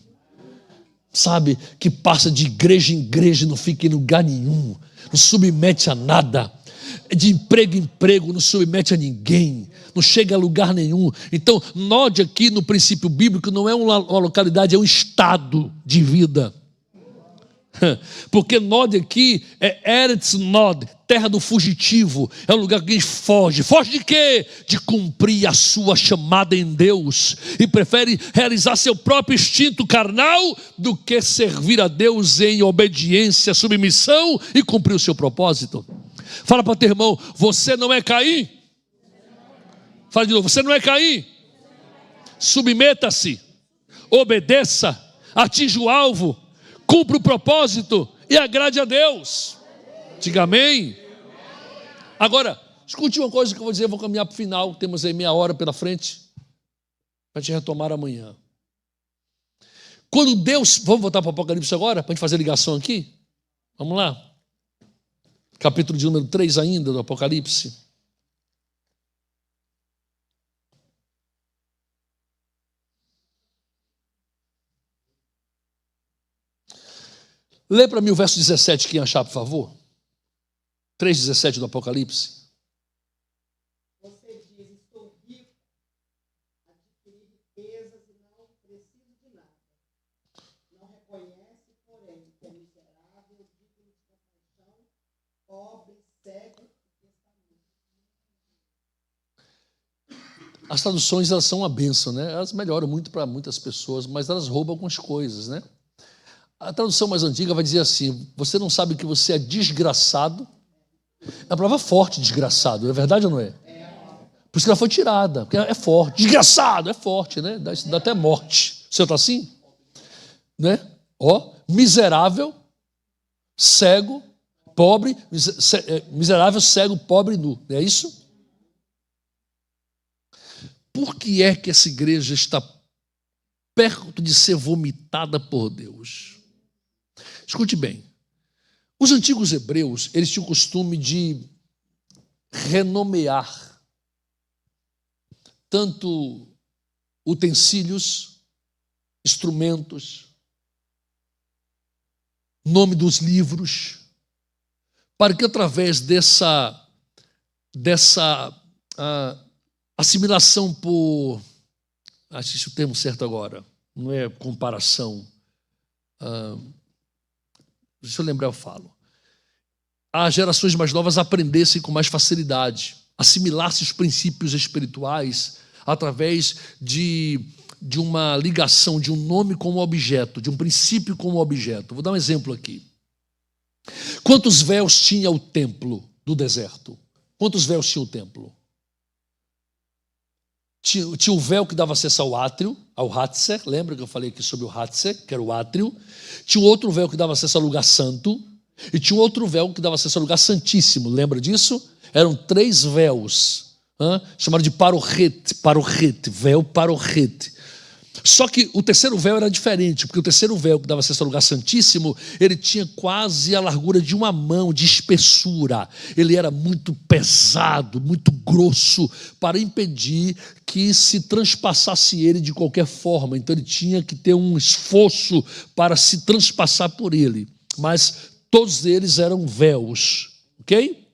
Sabe, que passa de igreja em igreja e não fica em lugar nenhum, não submete a nada, de emprego em emprego, não submete a ninguém, não chega a lugar nenhum. Então, Nod aqui no princípio bíblico não é uma localidade, é um estado de vida. Porque Nod aqui é Eretz Nod, terra do fugitivo, é um lugar que foge. Foge de quê? De cumprir a sua chamada em Deus, e prefere realizar seu próprio instinto carnal do que servir a Deus em obediência, submissão e cumprir o seu propósito. Fala para o teu irmão, você não é Caim. Fala de novo, você não é Caim. Submeta-se, obedeça, atinja o alvo, cumpra o propósito e agrade a Deus. Diga amém. Agora, escute uma coisa que eu vou dizer, eu vou caminhar para o final, temos aí meia hora pela frente, para a gente retomar amanhã. Quando Deus, vamos voltar para o Apocalipse agora, para a gente fazer ligação aqui? Vamos lá. Capítulo de número 3 ainda do Apocalipse. Lê para mim o verso 17, quem achar, por favor. 3,17 do Apocalipse. Você diz, estou rico, adquiri riquezas e não preciso de nada. Não reconhece, porém, que é miserável, digno de compaixão, pobre, cego e testamento. As traduções, elas são uma bênção, né? Elas melhoram muito para muitas pessoas, mas elas roubam algumas coisas, né? A tradução mais antiga vai dizer assim, você não sabe que você é desgraçado? É uma palavra forte, desgraçado, é verdade ou não é? Por isso que ela foi tirada, porque é forte. Desgraçado, é forte, né? Dá até morte. O senhor está assim? Né? Ó, miserável, cego, pobre, miserável, cego, pobre e nu. É isso? Por que é que essa igreja está perto de ser vomitada por Deus? Escute bem, os antigos hebreus, eles tinham o costume de renomear tanto utensílios, instrumentos, nome dos livros, para que através dessa assimilação por, acho que esse é o termo certo agora, não é comparação, deixa eu lembrar, eu falo. As gerações mais novas aprendessem com mais facilidade, assimilassem os princípios espirituais através de uma ligação de um nome como objeto, de um princípio como objeto. Vou dar um exemplo aqui. Quantos véus tinha o templo do deserto? Quantos véus tinha o templo? Tinha o véu que dava acesso ao átrio, ao Hatzer, lembra que eu falei aqui sobre o Hatzer, que era o átrio? Tinha outro véu que dava acesso ao lugar santo, e tinha outro véu que dava acesso ao lugar santíssimo, lembra disso? Eram 3 véus, chamaram de parohet, véu parohet. Só que o terceiro véu era diferente, porque o terceiro véu que dava acesso ao lugar santíssimo, ele tinha quase a largura de uma mão, de espessura. Ele era muito pesado, muito grosso, para impedir que se transpassasse ele de qualquer forma. Então ele tinha que ter um esforço para se transpassar por ele. Mas todos eles eram véus, ok?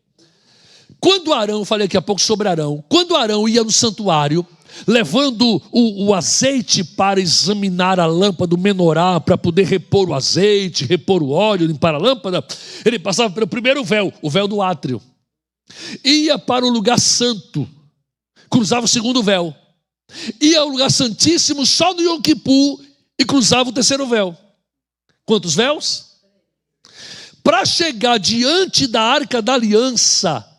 Quando Arão, eu falei aqui há pouco sobre Arão, quando Arão ia no santuário, levando o azeite para examinar a lâmpada do menorá, para poder repor o azeite, repor o óleo, limpar a lâmpada, ele passava pelo primeiro véu, o véu do átrio. Ia para o lugar santo, cruzava o segundo véu. Ia ao lugar santíssimo só no Yom Kippur e cruzava o terceiro véu. Quantos véus? Para chegar diante da Arca da Aliança,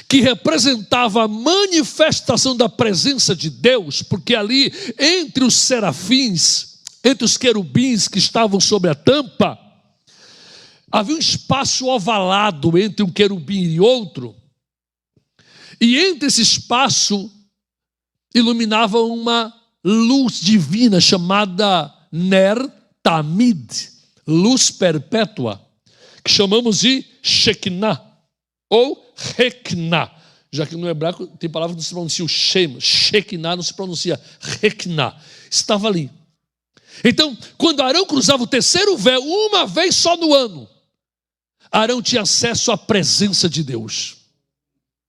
que representava a manifestação da presença de Deus, porque ali, entre os serafins, entre os querubins que estavam sobre a tampa, havia um espaço ovalado entre um querubim e outro, e entre esse espaço iluminava uma luz divina chamada Ner Tamid, luz perpétua, que chamamos de Shekinah ou Rekna, já que no hebraico tem palavra que não se pronuncia o Shem, Shekinah não se pronuncia Rekna, estava ali. Então, quando Arão cruzava o terceiro véu, uma vez só no ano, Arão tinha acesso à presença de Deus,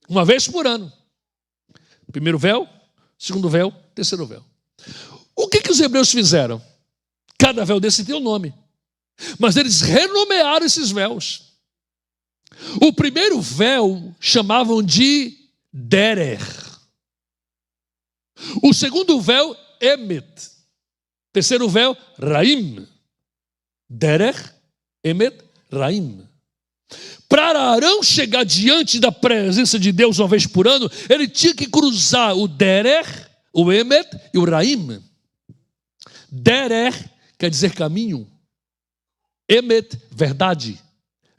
uma vez por ano. Primeiro véu, segundo véu, terceiro véu. O que os hebreus fizeram? Cada véu desse tem um nome, mas eles renomearam esses véus. O primeiro véu chamavam de Derer. O segundo véu, Emet. Terceiro véu, Raim. Derer, Emet, Raim. Para Arão chegar diante da presença de Deus uma vez por ano, ele tinha que cruzar o Derer, o Emet e o Raim. Derer quer dizer caminho, Emet, verdade,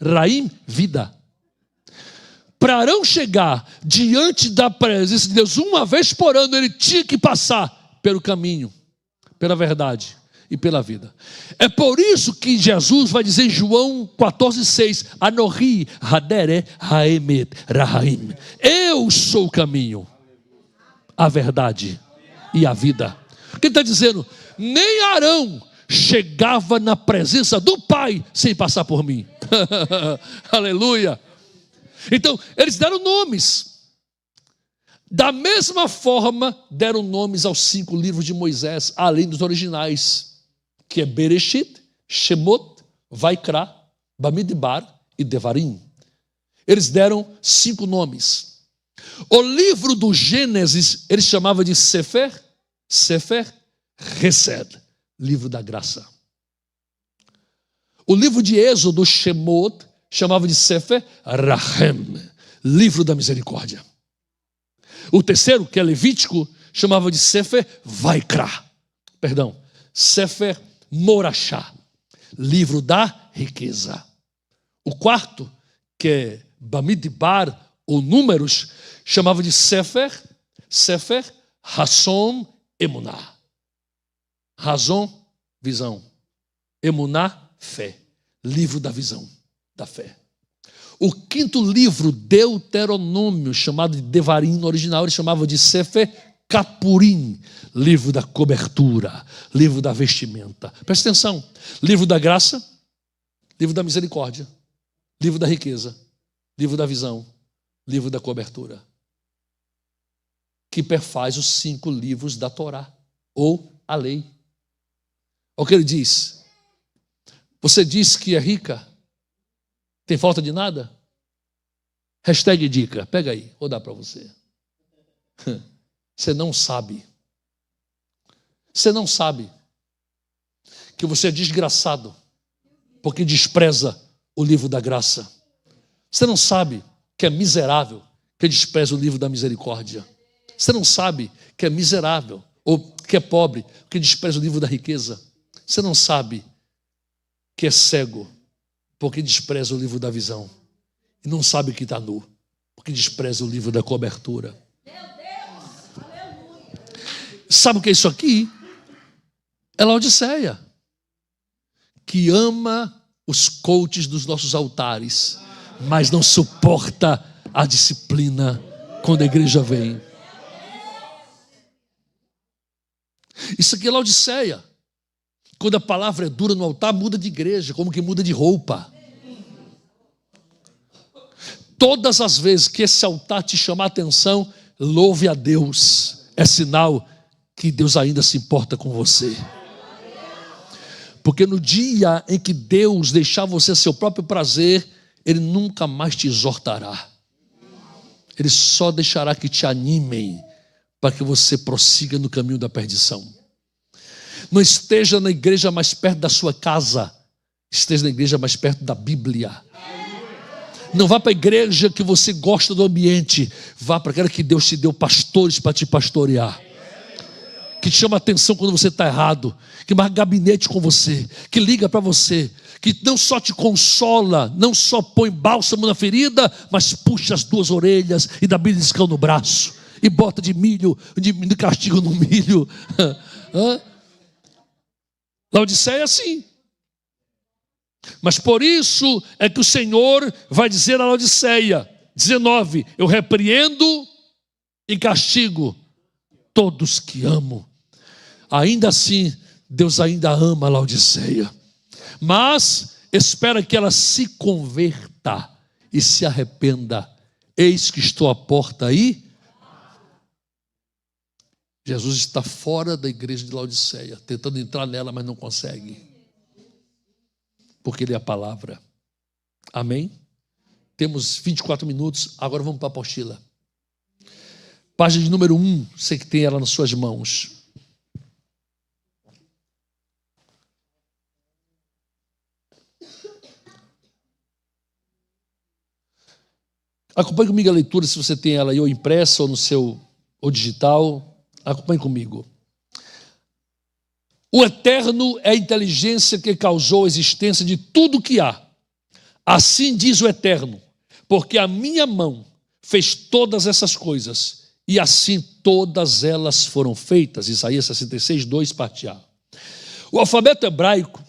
Raim, vida. Para Arão chegar diante da presença de Deus uma vez por ano, ele tinha que passar pelo caminho, pela verdade e pela vida. É por isso que Jesus vai dizer em João 14,6: Anohi hadere haemet rahaim. Eu sou o caminho, a verdade e a vida. O que ele está dizendo? Nem Arão chegava na presença do Pai sem passar por mim. Aleluia. Então, eles deram nomes. Da mesma forma, deram nomes aos 5 livros de Moisés, além dos originais, que é Bereshit, Shemot, Vaikra, Bamidbar e Devarim. Eles deram 5 nomes. O livro do Gênesis, eles chamavam de Sefer Hesed, livro da graça. O livro de Êxodo, Shemot, chamava de Sefer Rahem, livro da misericórdia. O terceiro, que é Levítico, chamava de Sefer Vaikra, Sefer Morachá, livro da riqueza. O quarto, que é Bamidbar, ou Números, chamava de Sefer Hasson Emuná. Razão, visão. Emuná, fé. Livro da visão, da fé. O quinto livro, Deuteronômio, chamado de Devarim no original, ele chamava de Sefer Kapurim, livro da cobertura, livro da vestimenta. Presta atenção, livro da graça, livro da misericórdia, livro da riqueza, livro da visão, livro da cobertura, que perfaz os 5 livros da Torá, ou a lei. Olha o que ele diz: você diz que é rica, tem falta de nada? Hashtag dica, pega aí, vou dar para você. Você não sabe que você é desgraçado porque despreza o livro da graça. Você não sabe que é miserável que despreza o livro da misericórdia. Você não sabe que é miserável ou que é pobre porque despreza o livro da riqueza. Você não sabe que é cego porque despreza o livro da visão. E não sabe que está nu porque despreza o livro da cobertura. Sabe o que é isso aqui? É Laodiceia, que ama os coaches dos nossos altares, mas não suporta a disciplina quando a igreja vem. Isso aqui é Laodiceia. Quando a palavra é dura no altar, muda de igreja, como que muda de roupa. Todas as vezes que esse altar te chamar a atenção, louve a Deus. É sinal que Deus ainda se importa com você. Porque no dia em que Deus deixar você seu próprio prazer, Ele nunca mais te exortará. Ele só deixará que te animem para que você prossiga no caminho da perdição. Não esteja na igreja mais perto da sua casa, esteja na igreja mais perto da Bíblia. Não vá para a igreja que você gosta do ambiente, vá para aquela que Deus te deu pastores para te pastorear. que te chama a atenção quando você está errado, que marca gabinete com você, que liga para você, que não só te consola, não só põe bálsamo na ferida, mas puxa as duas orelhas e dá beliscão no braço, e bota de castigo no milho. Laodiceia é assim. Mas por isso é que o Senhor vai dizer a Laodiceia, 19, eu repreendo e castigo todos que amo. Ainda assim, Deus ainda ama a Laodiceia, mas espera que ela se converta e se arrependa. Eis que estou à porta aí. Jesus está fora da igreja de Laodiceia, tentando entrar nela, mas não consegue, porque Ele é a palavra. Amém? Temos 24 minutos, agora vamos para a apostila. Página de número 1, você que tem ela nas suas mãos. Acompanhe comigo a leitura, se você tem ela aí ou impressa ou no seu ou digital. Acompanhe comigo. O Eterno é a inteligência que causou a existência de tudo que há. Assim diz o Eterno, porque a minha mão fez todas essas coisas, e assim todas elas foram feitas. Isaías 66, 2, parte A. O alfabeto hebraico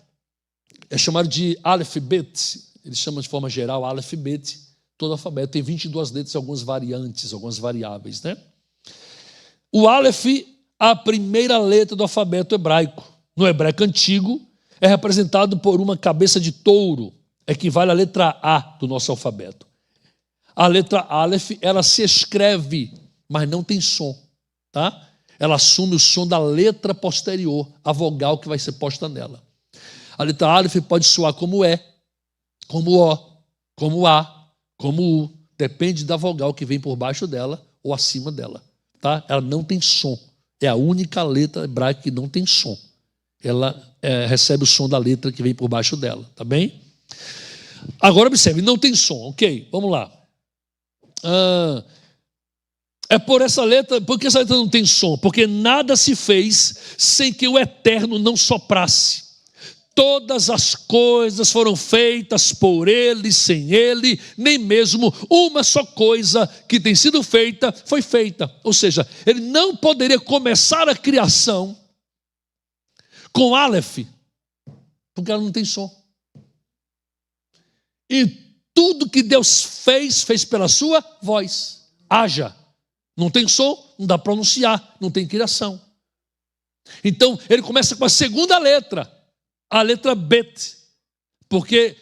é chamado de Aleph Bet. Eles chamam de forma geral Aleph Bet. Todo alfabeto tem 22 letras, algumas variantes, algumas variáveis, né? O Aleph, a primeira letra do alfabeto hebraico. No hebraico antigo, é representado por uma cabeça de touro, equivale à letra A do nosso alfabeto. A letra Aleph, ela se escreve, mas não tem som, tá? Ela assume o som da letra posterior, a vogal que vai ser posta nela. A letra Aleph pode soar como E, como O, como A, como U, depende da vogal que vem por baixo dela ou acima dela, tá? Ela não tem som, é a única letra hebraica que não tem som. Ela recebe o som da letra que vem por baixo dela, tá bem? Agora observe, não tem som, ok? Vamos lá. É por essa letra, porque essa letra não tem som? Porque nada se fez sem que o Eterno não soprasse. Todas as coisas foram feitas por Ele, sem Ele, nem mesmo uma só coisa que tem sido feita foi feita. Ou seja, Ele não poderia começar a criação com Aleph, porque ela não tem som. E tudo que Deus fez, fez pela sua voz. Haja. Não tem som, não dá para pronunciar, não tem criação. Então, ele começa com a segunda letra, a letra Bet, porque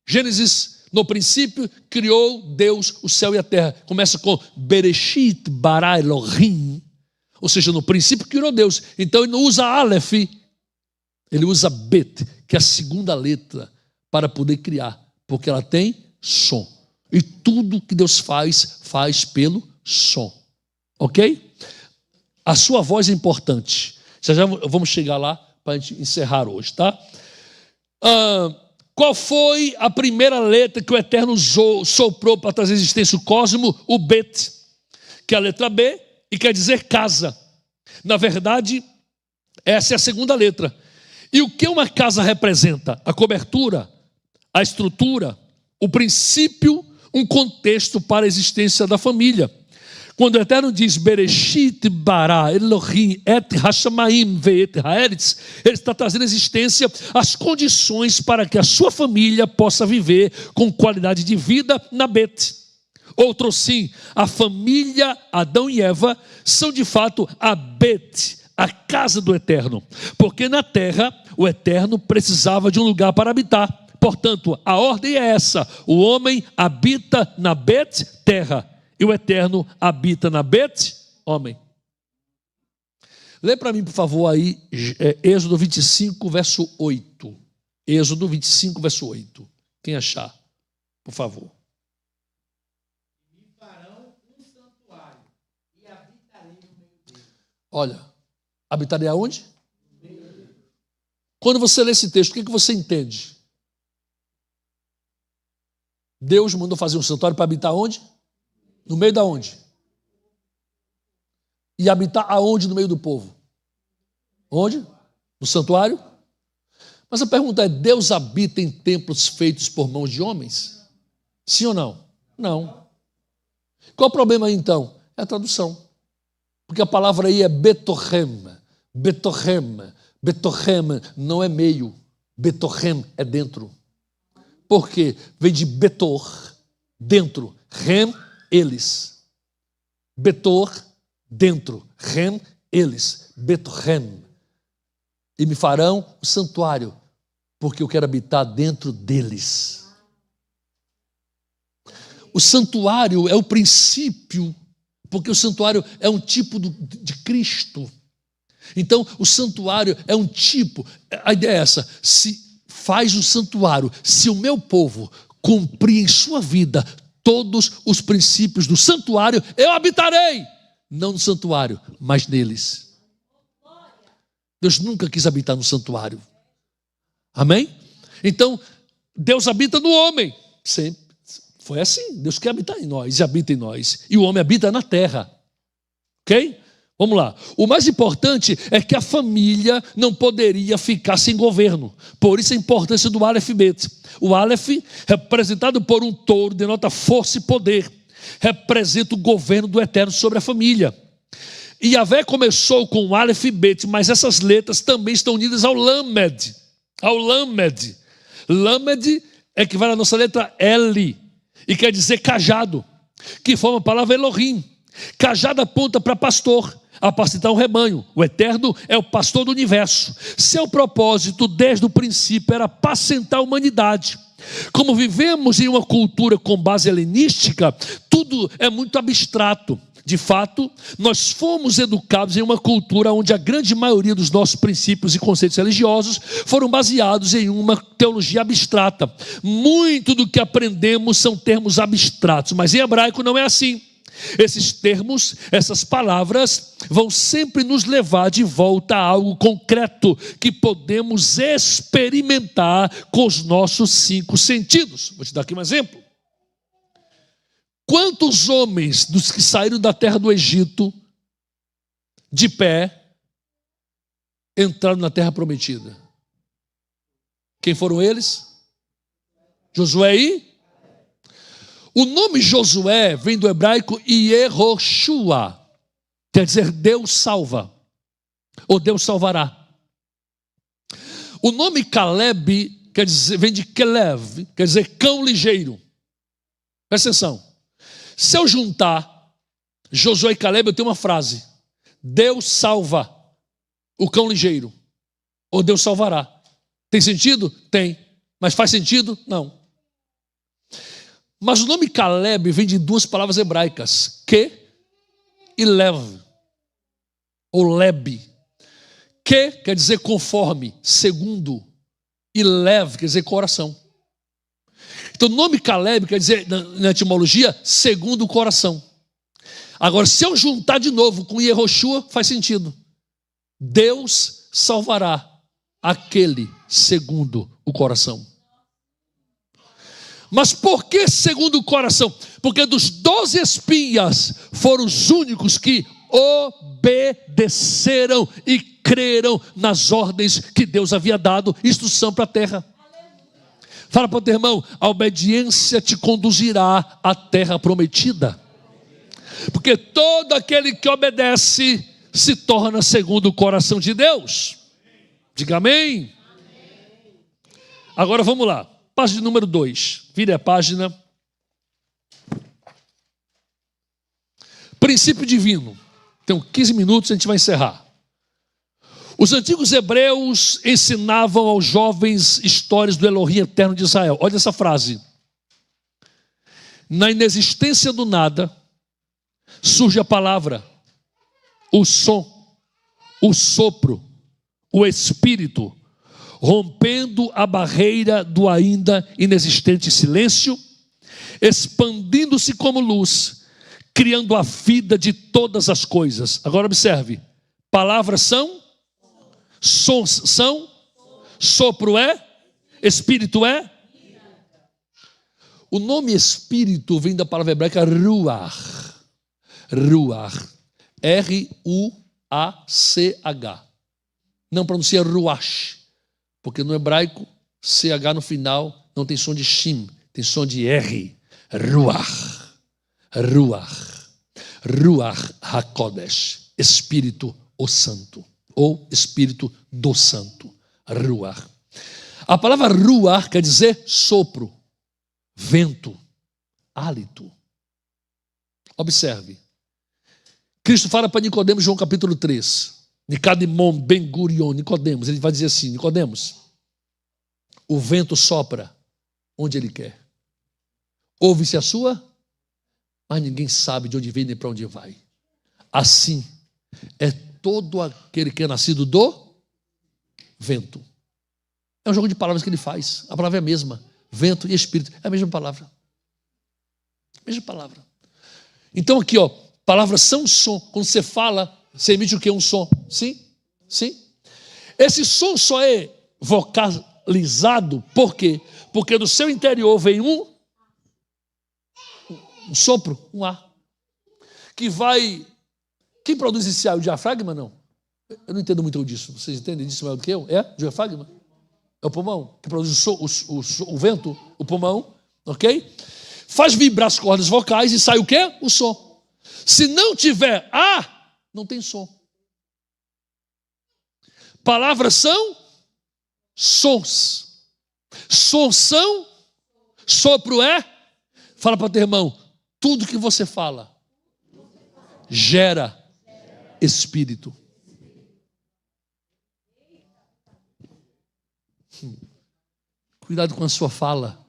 Gênesis, no princípio, criou Deus o céu e a terra. Começa com Bereshit bara Elohim, ou seja, no princípio criou Deus. Então ele não usa Aleph, ele usa Bet, que é a segunda letra, para poder criar, porque ela tem som. E tudo que Deus faz, faz pelo som. Ok? A sua voz é importante. Já vamos chegar lá para a gente encerrar hoje, tá? Qual foi a primeira letra que o Eterno usou, soprou para trazer existência o cosmo? O Bet, que é a letra B e quer dizer casa. Na verdade, essa é a segunda letra. E o que uma casa representa? A cobertura, a estrutura, o princípio, um contexto para a existência da família. Quando o Eterno diz Bereshit bara Elohim et hashamayim ve'et haaretz, ele está trazendo à existência as condições para que a sua família possa viver com qualidade de vida na Bet. Outro sim, a família Adão e Eva são de fato a Bet, a casa do Eterno, porque na terra o Eterno precisava de um lugar para habitar. Portanto, a ordem é essa: o homem habita na Bet, terra, e o Eterno habita na Bet, homem. Lê para mim, por favor, aí, Êxodo 25, verso 8. Êxodo 25, verso 8. Quem achar, por favor. E farão um santuário, e habitarei no meio dele. Olha, habitarei aonde? No meio dele. Quando você lê esse texto, o que você entende? Deus mandou fazer um santuário para habitar onde? No meio da onde? E habitar aonde no meio do povo? Onde? No santuário? Mas a pergunta é, Deus habita em templos feitos por mãos de homens? Sim ou não? Não. Qual o problema aí então? É a tradução. Porque a palavra aí é Betohem. Betohem. Betohem não é meio. Betohem é dentro. Por quê? Vem de Betor, dentro. Rem, eles. Betor, dentro. Rem, eles. Betohem. E me farão o santuário, porque eu quero habitar dentro deles. O santuário é o princípio, porque o santuário é um tipo de Cristo. Então, o santuário é um tipo, a ideia é essa, se faz um santuário, se o meu povo cumprir em sua vida todos os princípios do santuário, eu habitarei, não no santuário, mas neles. Deus nunca quis habitar no santuário. Amém? Então, Deus habita no homem. Sempre. Foi assim. Deus quer habitar em nós e habita em nós. E o homem habita na terra. Ok? Vamos lá. O mais importante é que a família não poderia ficar sem governo. Por isso a importância do Aleph Bet. O Aleph, representado por um touro, denota força e poder. Representa o governo do Eterno sobre a família. E Yahvé começou com o Aleph Bet, mas essas letras também estão unidas ao Lamed. Ao Lamed. Lamed equivale à nossa letra L, e quer dizer cajado, que forma a palavra Elohim. Cajado aponta para pastor, apacentar um rebanho. O Eterno é o pastor do universo. Seu propósito desde o princípio era apacentar a humanidade. Como vivemos em uma cultura com base helenística, tudo é muito abstrato. De fato, nós fomos educados em uma cultura onde a grande maioria dos nossos princípios e conceitos religiosos foram baseados em uma teologia abstrata. Muito do que aprendemos são termos abstratos, mas em hebraico não é assim. Esses termos, essas palavras, vão sempre nos levar de volta a algo concreto que podemos experimentar com os nossos 5 sentidos. Vou te dar aqui um exemplo. Quantos homens dos que saíram da terra do Egito, de pé, entraram na terra prometida? Quem foram eles? Josué e? O nome Josué vem do hebraico Yehoshua, quer dizer Deus salva, ou Deus salvará. O nome Caleb vem de Kelev, quer dizer cão ligeiro. Presta atenção. Se eu juntar Josué e Caleb, eu tenho uma frase: Deus salva o cão ligeiro, ou Deus salvará. Tem sentido? Tem. Mas faz sentido? Não. Mas o nome Caleb vem de 2 palavras hebraicas, que e lev, ou leb. Que quer dizer conforme, segundo, e lev quer dizer coração. Então o nome Caleb quer dizer, na etimologia, segundo o coração. Agora, se eu juntar de novo com Yehoshua, faz sentido. Deus salvará aquele segundo o coração. Mas por que segundo o coração? Porque dos 12 espias foram os únicos que obedeceram e creram nas ordens que Deus havia dado, instrução para a terra. Fala para o teu irmão, a obediência te conduzirá à terra prometida. Porque todo aquele que obedece se torna segundo o coração de Deus. Diga amém. Agora vamos lá. Página número 2. Vire a página. Princípio divino. Tem 15 minutos, a gente vai encerrar. Os antigos hebreus ensinavam aos jovens histórias do Elohim eterno de Israel. Olha essa frase. Na inexistência do nada, surge a palavra, o som, o sopro, o espírito, rompendo a barreira do ainda inexistente silêncio, expandindo-se como luz, criando a vida de todas as coisas. Agora observe, palavras são, sons são, sopro é, espírito é. O nome espírito vem da palavra hebraica ruach, ruach, R-U-A-C-H. não pronuncia ruach, porque no hebraico, CH no final, não tem som de shim, tem som de R. Ruach. Ruach. Ruach HaKodesh. Espírito o Santo. Ou Espírito do Santo. Ruach. A palavra ruach quer dizer sopro, vento, hálito. Observe. Cristo fala para Nicodemos, João capítulo 3. Nicademon Ben Gurion, Nicodemos. Ele vai dizer assim, Nicodemos, o vento sopra onde ele quer. Ouve-se a sua, mas ninguém sabe de onde vem nem para onde vai. Assim é todo aquele que é nascido do vento. É um jogo de palavras que ele faz. A palavra é a mesma. Vento e espírito. É a mesma palavra. Mesma palavra. Então aqui, ó, palavras são som. Quando você fala, você emite o que? Um som. Sim? Sim. Esse som só é vocalizado, por quê? Porque do seu interior vem um sopro, um ar, que vai... Quem produz esse ar? O diafragma, não? Eu não entendo muito disso. Vocês entendem disso melhor do que eu? É? O diafragma? É o pulmão que produz o vento, o pulmão, ok? Faz vibrar as cordas vocais e sai o quê? O som. Se não tiver ar, não tem som. Palavras são sons. Sons são, sopro é. Fala para o teu irmão, tudo que você fala gera espírito. Cuidado com a sua fala.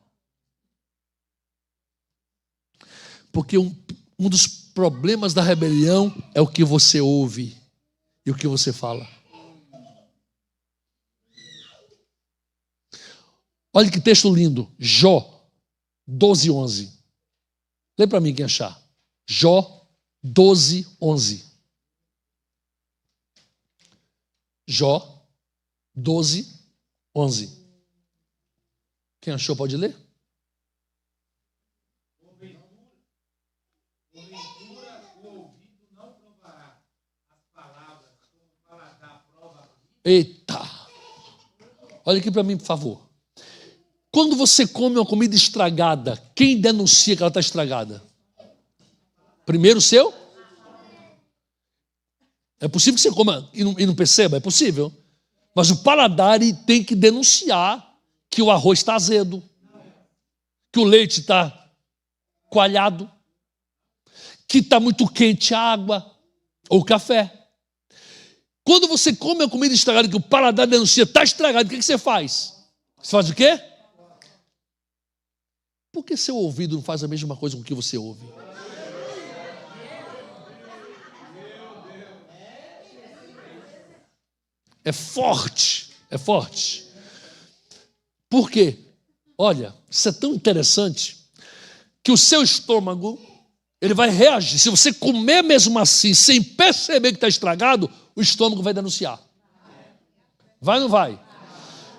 Porque um dos problemas da rebelião é o que você ouve e o que você fala. Olha que texto lindo. Jó 12:11. Lê para mim quem achar. Jó 12:11. Jó 12:11. Quem achou pode ler? Porventura o ouvido não provará as palavras como o paladar prova. Eita! Olha aqui para mim, por favor. Quando você come uma comida estragada, quem denuncia que ela está estragada? Primeiro o seu? É possível que você coma e não perceba? É possível. Mas o paladar tem que denunciar que o arroz está azedo, que o leite está coalhado, que está muito quente a água ou o café. Quando você come a comida estragada, que o paladar denuncia está estragado, o que você faz? Você faz o quê? Por que seu ouvido não faz a mesma coisa com o que você ouve? É forte, é forte. Por quê? Olha, isso é tão interessante que o seu estômago, ele vai reagir. Se você comer mesmo assim, sem perceber que está estragado, o estômago vai denunciar. Vai ou não vai?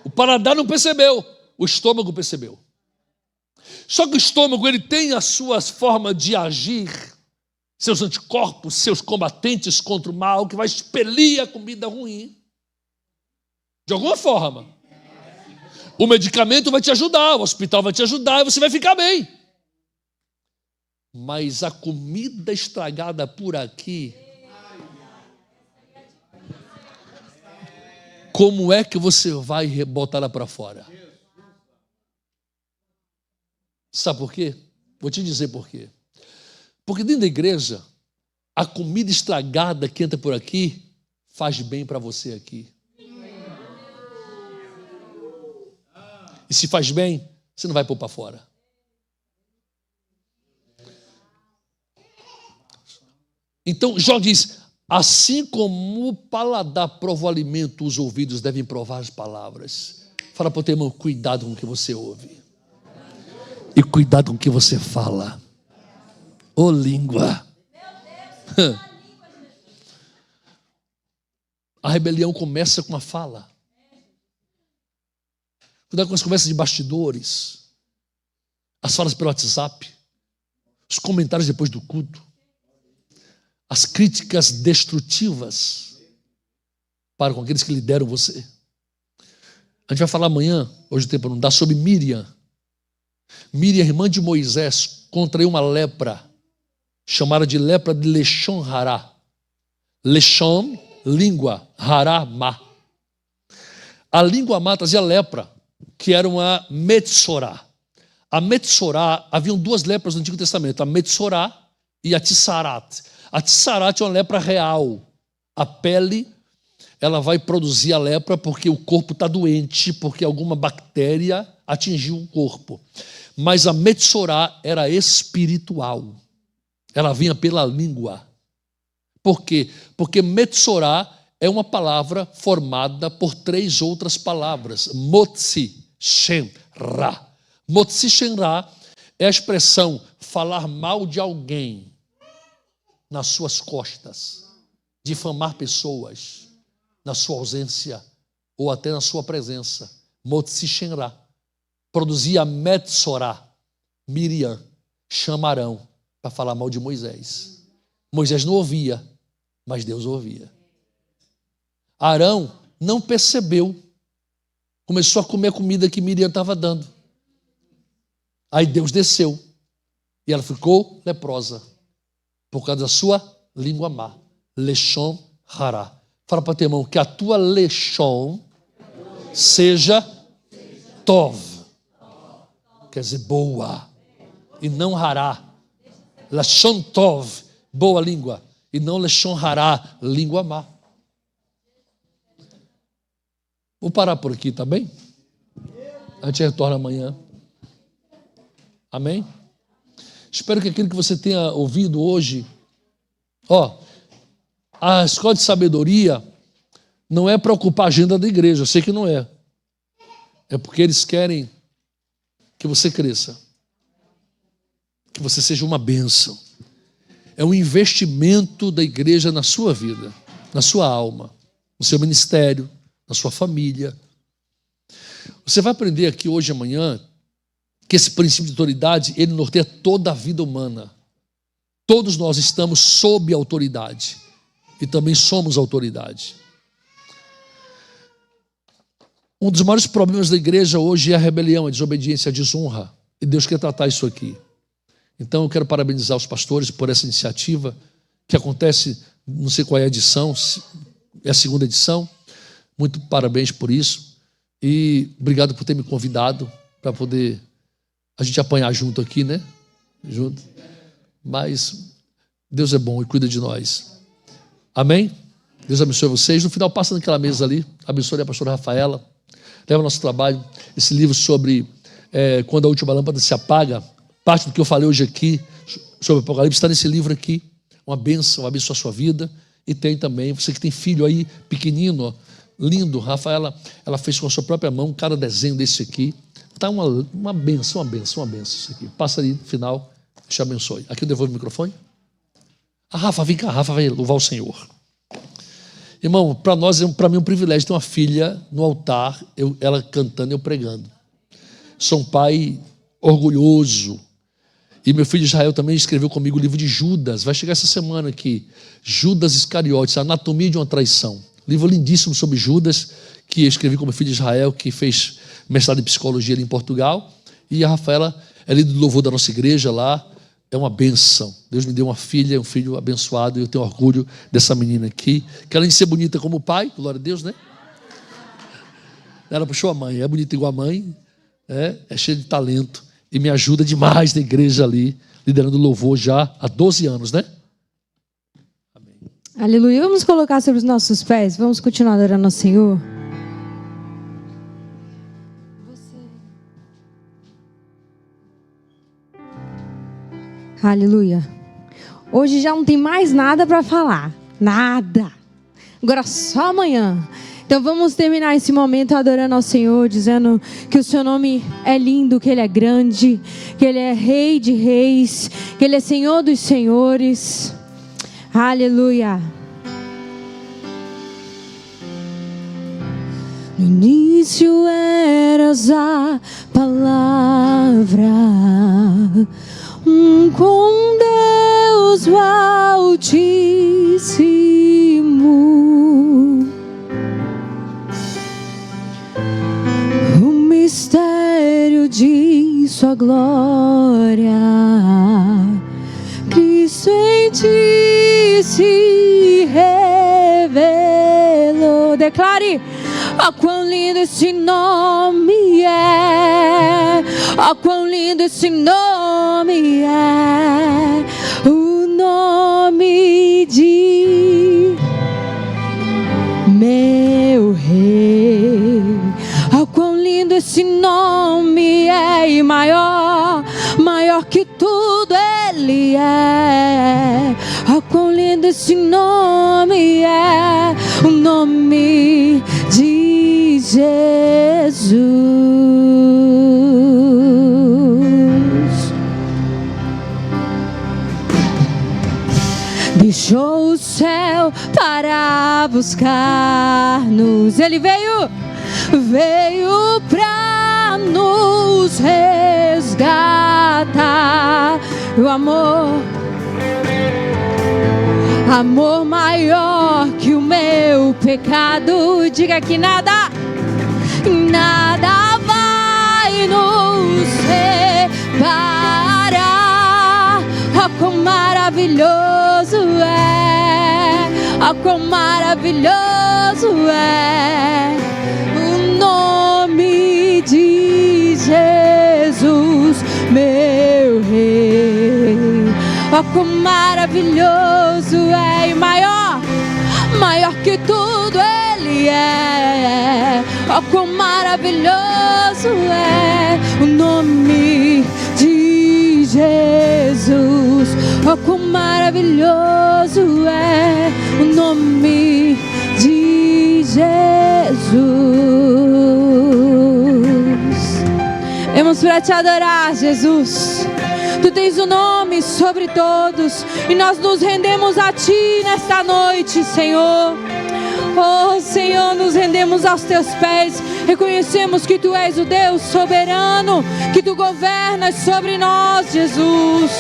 O paladar não percebeu, o estômago percebeu. Só que o estômago, ele tem a sua forma de agir, seus anticorpos, seus combatentes contra o mal, que vai expelir a comida ruim. De alguma forma. O medicamento vai te ajudar, o hospital vai te ajudar e você vai ficar bem. Mas a comida estragada por aqui, como é que você vai botar ela para fora? Sabe por quê? Vou te dizer por quê. Porque dentro da igreja, a comida estragada que entra por aqui faz bem para você aqui. E se faz bem, você não vai pôr para fora. Então, Jó diz, assim como o paladar prova o alimento, os ouvidos devem provar as palavras. Fala para o teu irmão, cuidado com o que você ouve. E cuidado com o que você fala. Ô língua. A rebelião começa com a fala. Cuidado com as conversas de bastidores, as falas pelo WhatsApp, os comentários depois do culto, as críticas destrutivas. para com aqueles que lideram você. A gente vai falar amanhã, hoje o tempo não dá, sobre Miriam. Miriam, irmã de Moisés, contraiu uma lepra, chamada de lepra de Leshon Hará. Leshon, língua, Hará, má. A língua má trazia lepra, que era uma Metsorá. A Metsorá, haviam duas lepras no Antigo Testamento, a Metsorá e a Tissarat. A Tissarat é uma lepra real. A pele, ela vai produzir a lepra porque o corpo está doente, porque alguma bactéria atingiu o corpo. Mas a Metsorá era espiritual. Ela vinha pela língua. Por quê? Porque Metsorá é uma palavra formada por três outras palavras. Motzi, Shem, Ra. Motzi, Shem, Ra é a expressão falar mal de alguém nas suas costas, difamar pessoas na sua ausência ou até na sua presença. Motzi, Shem, Ra. Produzia Metsorá. Miriam chama Arão para falar mal de Moisés. Moisés não ouvia, mas Deus ouvia. Arão não percebeu. Começou a comer a comida que Miriam estava dando. Aí Deus desceu. E ela ficou leprosa. Por causa da sua língua má. Leshon Hará. Fala para o teu irmão que a tua Leshon seja Tov. Quer dizer, boa. E não Hará. Leshon Tov, boa língua. E não Leshon Hará, língua má. Vou parar por aqui, tá bem? A gente retorna amanhã. Amém? Espero que aquilo que você tenha ouvido hoje, a escola de sabedoria não é para ocupar a agenda da igreja, eu sei que não é. É porque eles querem que você cresça, que você seja uma bênção. É um investimento da igreja na sua vida, na sua alma, no seu ministério, na sua família. Você vai aprender aqui hoje e amanhã que esse princípio de autoridade, ele norteia toda a vida humana. Todos nós estamos sob autoridade e também somos autoridade. Um dos maiores problemas da igreja hoje é a rebelião, a desobediência, a desonra. E Deus quer tratar isso aqui. Então eu quero parabenizar os pastores por essa iniciativa que acontece, não sei qual é a edição, é a segunda edição. Muito parabéns por isso. E obrigado por ter me convidado para poder a gente apanhar junto aqui, né? Junto. Mas Deus é bom e cuida de nós. Amém? Deus abençoe vocês. No final, passa naquela mesa ali. Abençoe a pastora Rafaela. Leva o nosso trabalho. Esse livro sobre quando a última lâmpada se apaga. Parte do que eu falei hoje aqui sobre o Apocalipse está nesse livro aqui. Uma bênção, abençoa a sua vida. E tem também, você que tem filho aí, pequenino, ó, lindo. Rafaela, ela fez com a sua própria mão cada desenho desse aqui. Está uma benção isso aqui. Passa ali no final, te abençoe. Aqui eu devolvo o microfone. A Rafa, vem cá, a Rafa vai louvar o Senhor. Irmão, para mim é um privilégio ter uma filha no altar, ela cantando e eu pregando. Sou um pai orgulhoso. E meu filho Israel também escreveu comigo o livro de Judas. Vai chegar essa semana aqui. Judas Iscariotes, a anatomia de uma traição. Livro lindíssimo sobre Judas, que eu escrevi com meu filho Israel, que fez mestrado em psicologia ali em Portugal. E a Rafaela é líder do louvor da nossa igreja lá. É uma bênção. Deus me deu uma filha, um filho abençoado. E eu tenho orgulho dessa menina aqui. Que além de ser bonita como o pai, glória a Deus, né? Ela puxou a mãe. É bonita igual a mãe. É cheia de talento. E me ajuda demais na igreja ali, liderando o louvor já há 12 anos, né? Amém. Aleluia. Vamos colocar sobre os nossos pés. Vamos continuar adorando ao Senhor. Aleluia. Hoje já não tem mais nada para falar. Nada. Agora só amanhã. Então vamos terminar esse momento adorando ao Senhor, dizendo que o seu nome é lindo, que Ele é grande, que Ele é Rei de reis, que Ele é Senhor dos senhores. Aleluia. No início eras a palavra, com Deus o Altíssimo. de sua glória. Cristo em ti se revelou. Declare: ó, quão lindo esse nome é, ó, quão lindo esse nome é, o nome de meu Rei. Ó, quão lindo esse nome é, e maior, maior que tudo Ele é. Ó, quão lindo esse nome é, o nome de Jesus. Deixou o céu para buscar-nos. Ele veio pra nos resgatar. O amor maior que o meu pecado. Diga que nada vai nos separar. Oh, quão maravilhoso é, oh, quão maravilhoso é o nome de Jesus, meu Rei. Oh, quão maravilhoso é, e maior, maior que tudo Ele é. Oh, quão maravilhoso é o nome de Jesus. Oh, quão maravilhoso é o nome de Jesus. Vamos para te adorar, Jesus. Tu tens o nome sobre todos, e nós nos rendemos a Ti nesta noite, Senhor. Oh, Senhor, nos rendemos aos Teus pés. Reconhecemos que Tu és o Deus soberano, que Tu governas sobre nós, Jesus.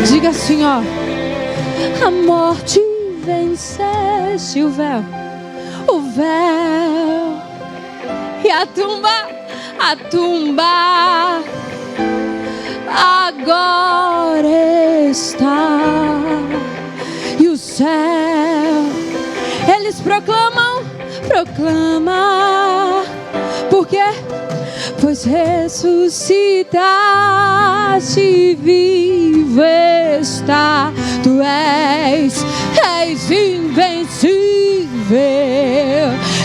Diga assim, ó: a morte venceste, o véu e a tumba agora está, e o céu, eles proclamam, porque pois ressuscitaste, vivo está. Tu és invencível,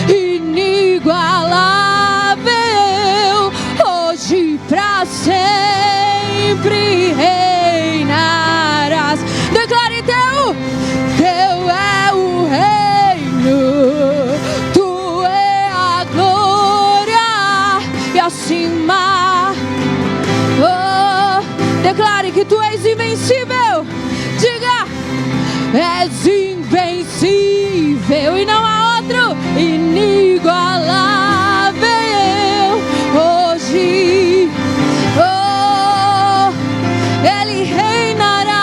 inigualável, hoje pra sempre reinarás. Declare: teu é o reino, tu é a glória, e acima, oh, declare que tu és invencível. Diga: és invencível e não há outro, inigualável, hoje, oh, Ele reinará,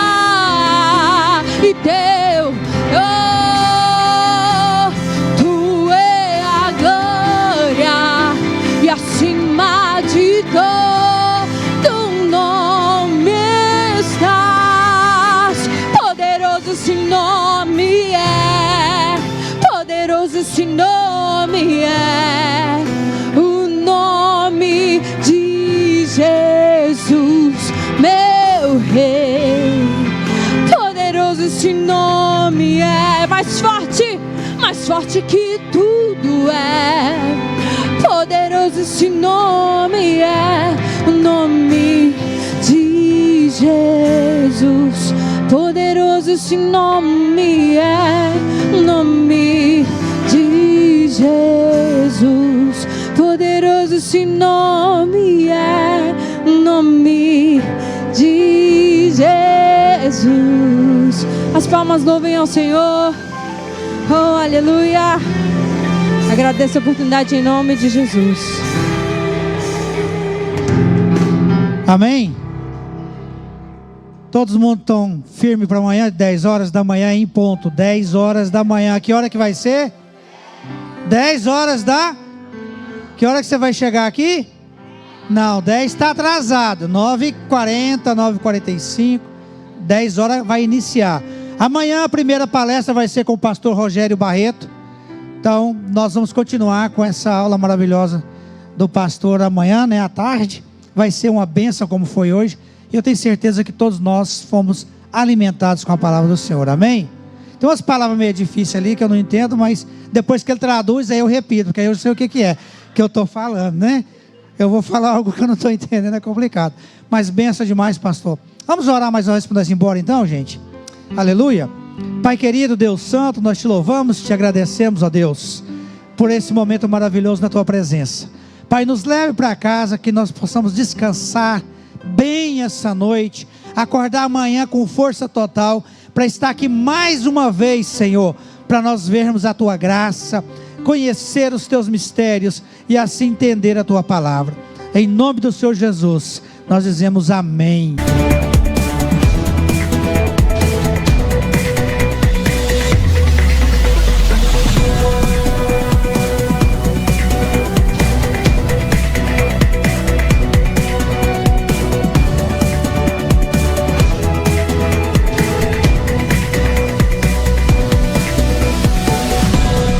e teu, oh, tu é a glória, e acima de todo nome estás. Poderoso esse nome é, poderoso esse nome é, o nome de Jesus, meu Rei. Poderoso esse nome é, mais forte que tudo é. Poderoso esse nome é, o nome de Jesus. Poderoso esse nome é, o nome de Jesus. Poderoso esse nome é, o nome de Jesus. As palmas louvem ao Senhor. Oh, aleluia. Agradeço a oportunidade em nome de Jesus. Amém? Todo mundo tão firme para amanhã, 10 horas da manhã em ponto. 10 horas da manhã. Que hora que vai ser? 10 horas da... Que hora que você vai chegar aqui? Não, 10 está atrasado. 9h40, 9h45. 10 horas vai iniciar. Amanhã a primeira palestra vai ser com o pastor Rogério Barreto. Então, nós vamos continuar com essa aula maravilhosa do pastor amanhã, né, à tarde. Vai ser uma bênção como foi hoje. E eu tenho certeza que todos nós fomos alimentados com a palavra do Senhor. Amém? Tem umas palavras meio difíceis ali que eu não entendo, mas depois que ele traduz, aí eu repito, porque aí eu sei o que é que eu estou falando, né? Eu vou falar algo que eu não estou entendendo, é complicado. Mas benção demais, pastor. Vamos orar mais uma vez para nós ir embora então, gente? Aleluia. Pai querido, Deus santo, nós te louvamos, te agradecemos, ó Deus, por esse momento maravilhoso na tua presença. Pai, nos leve para casa, que nós possamos descansar bem essa noite, acordar amanhã com força total, para estar aqui mais uma vez, Senhor, para nós vermos a tua graça, conhecer os teus mistérios e assim entender a tua palavra. Em nome do Senhor Jesus, nós dizemos amém.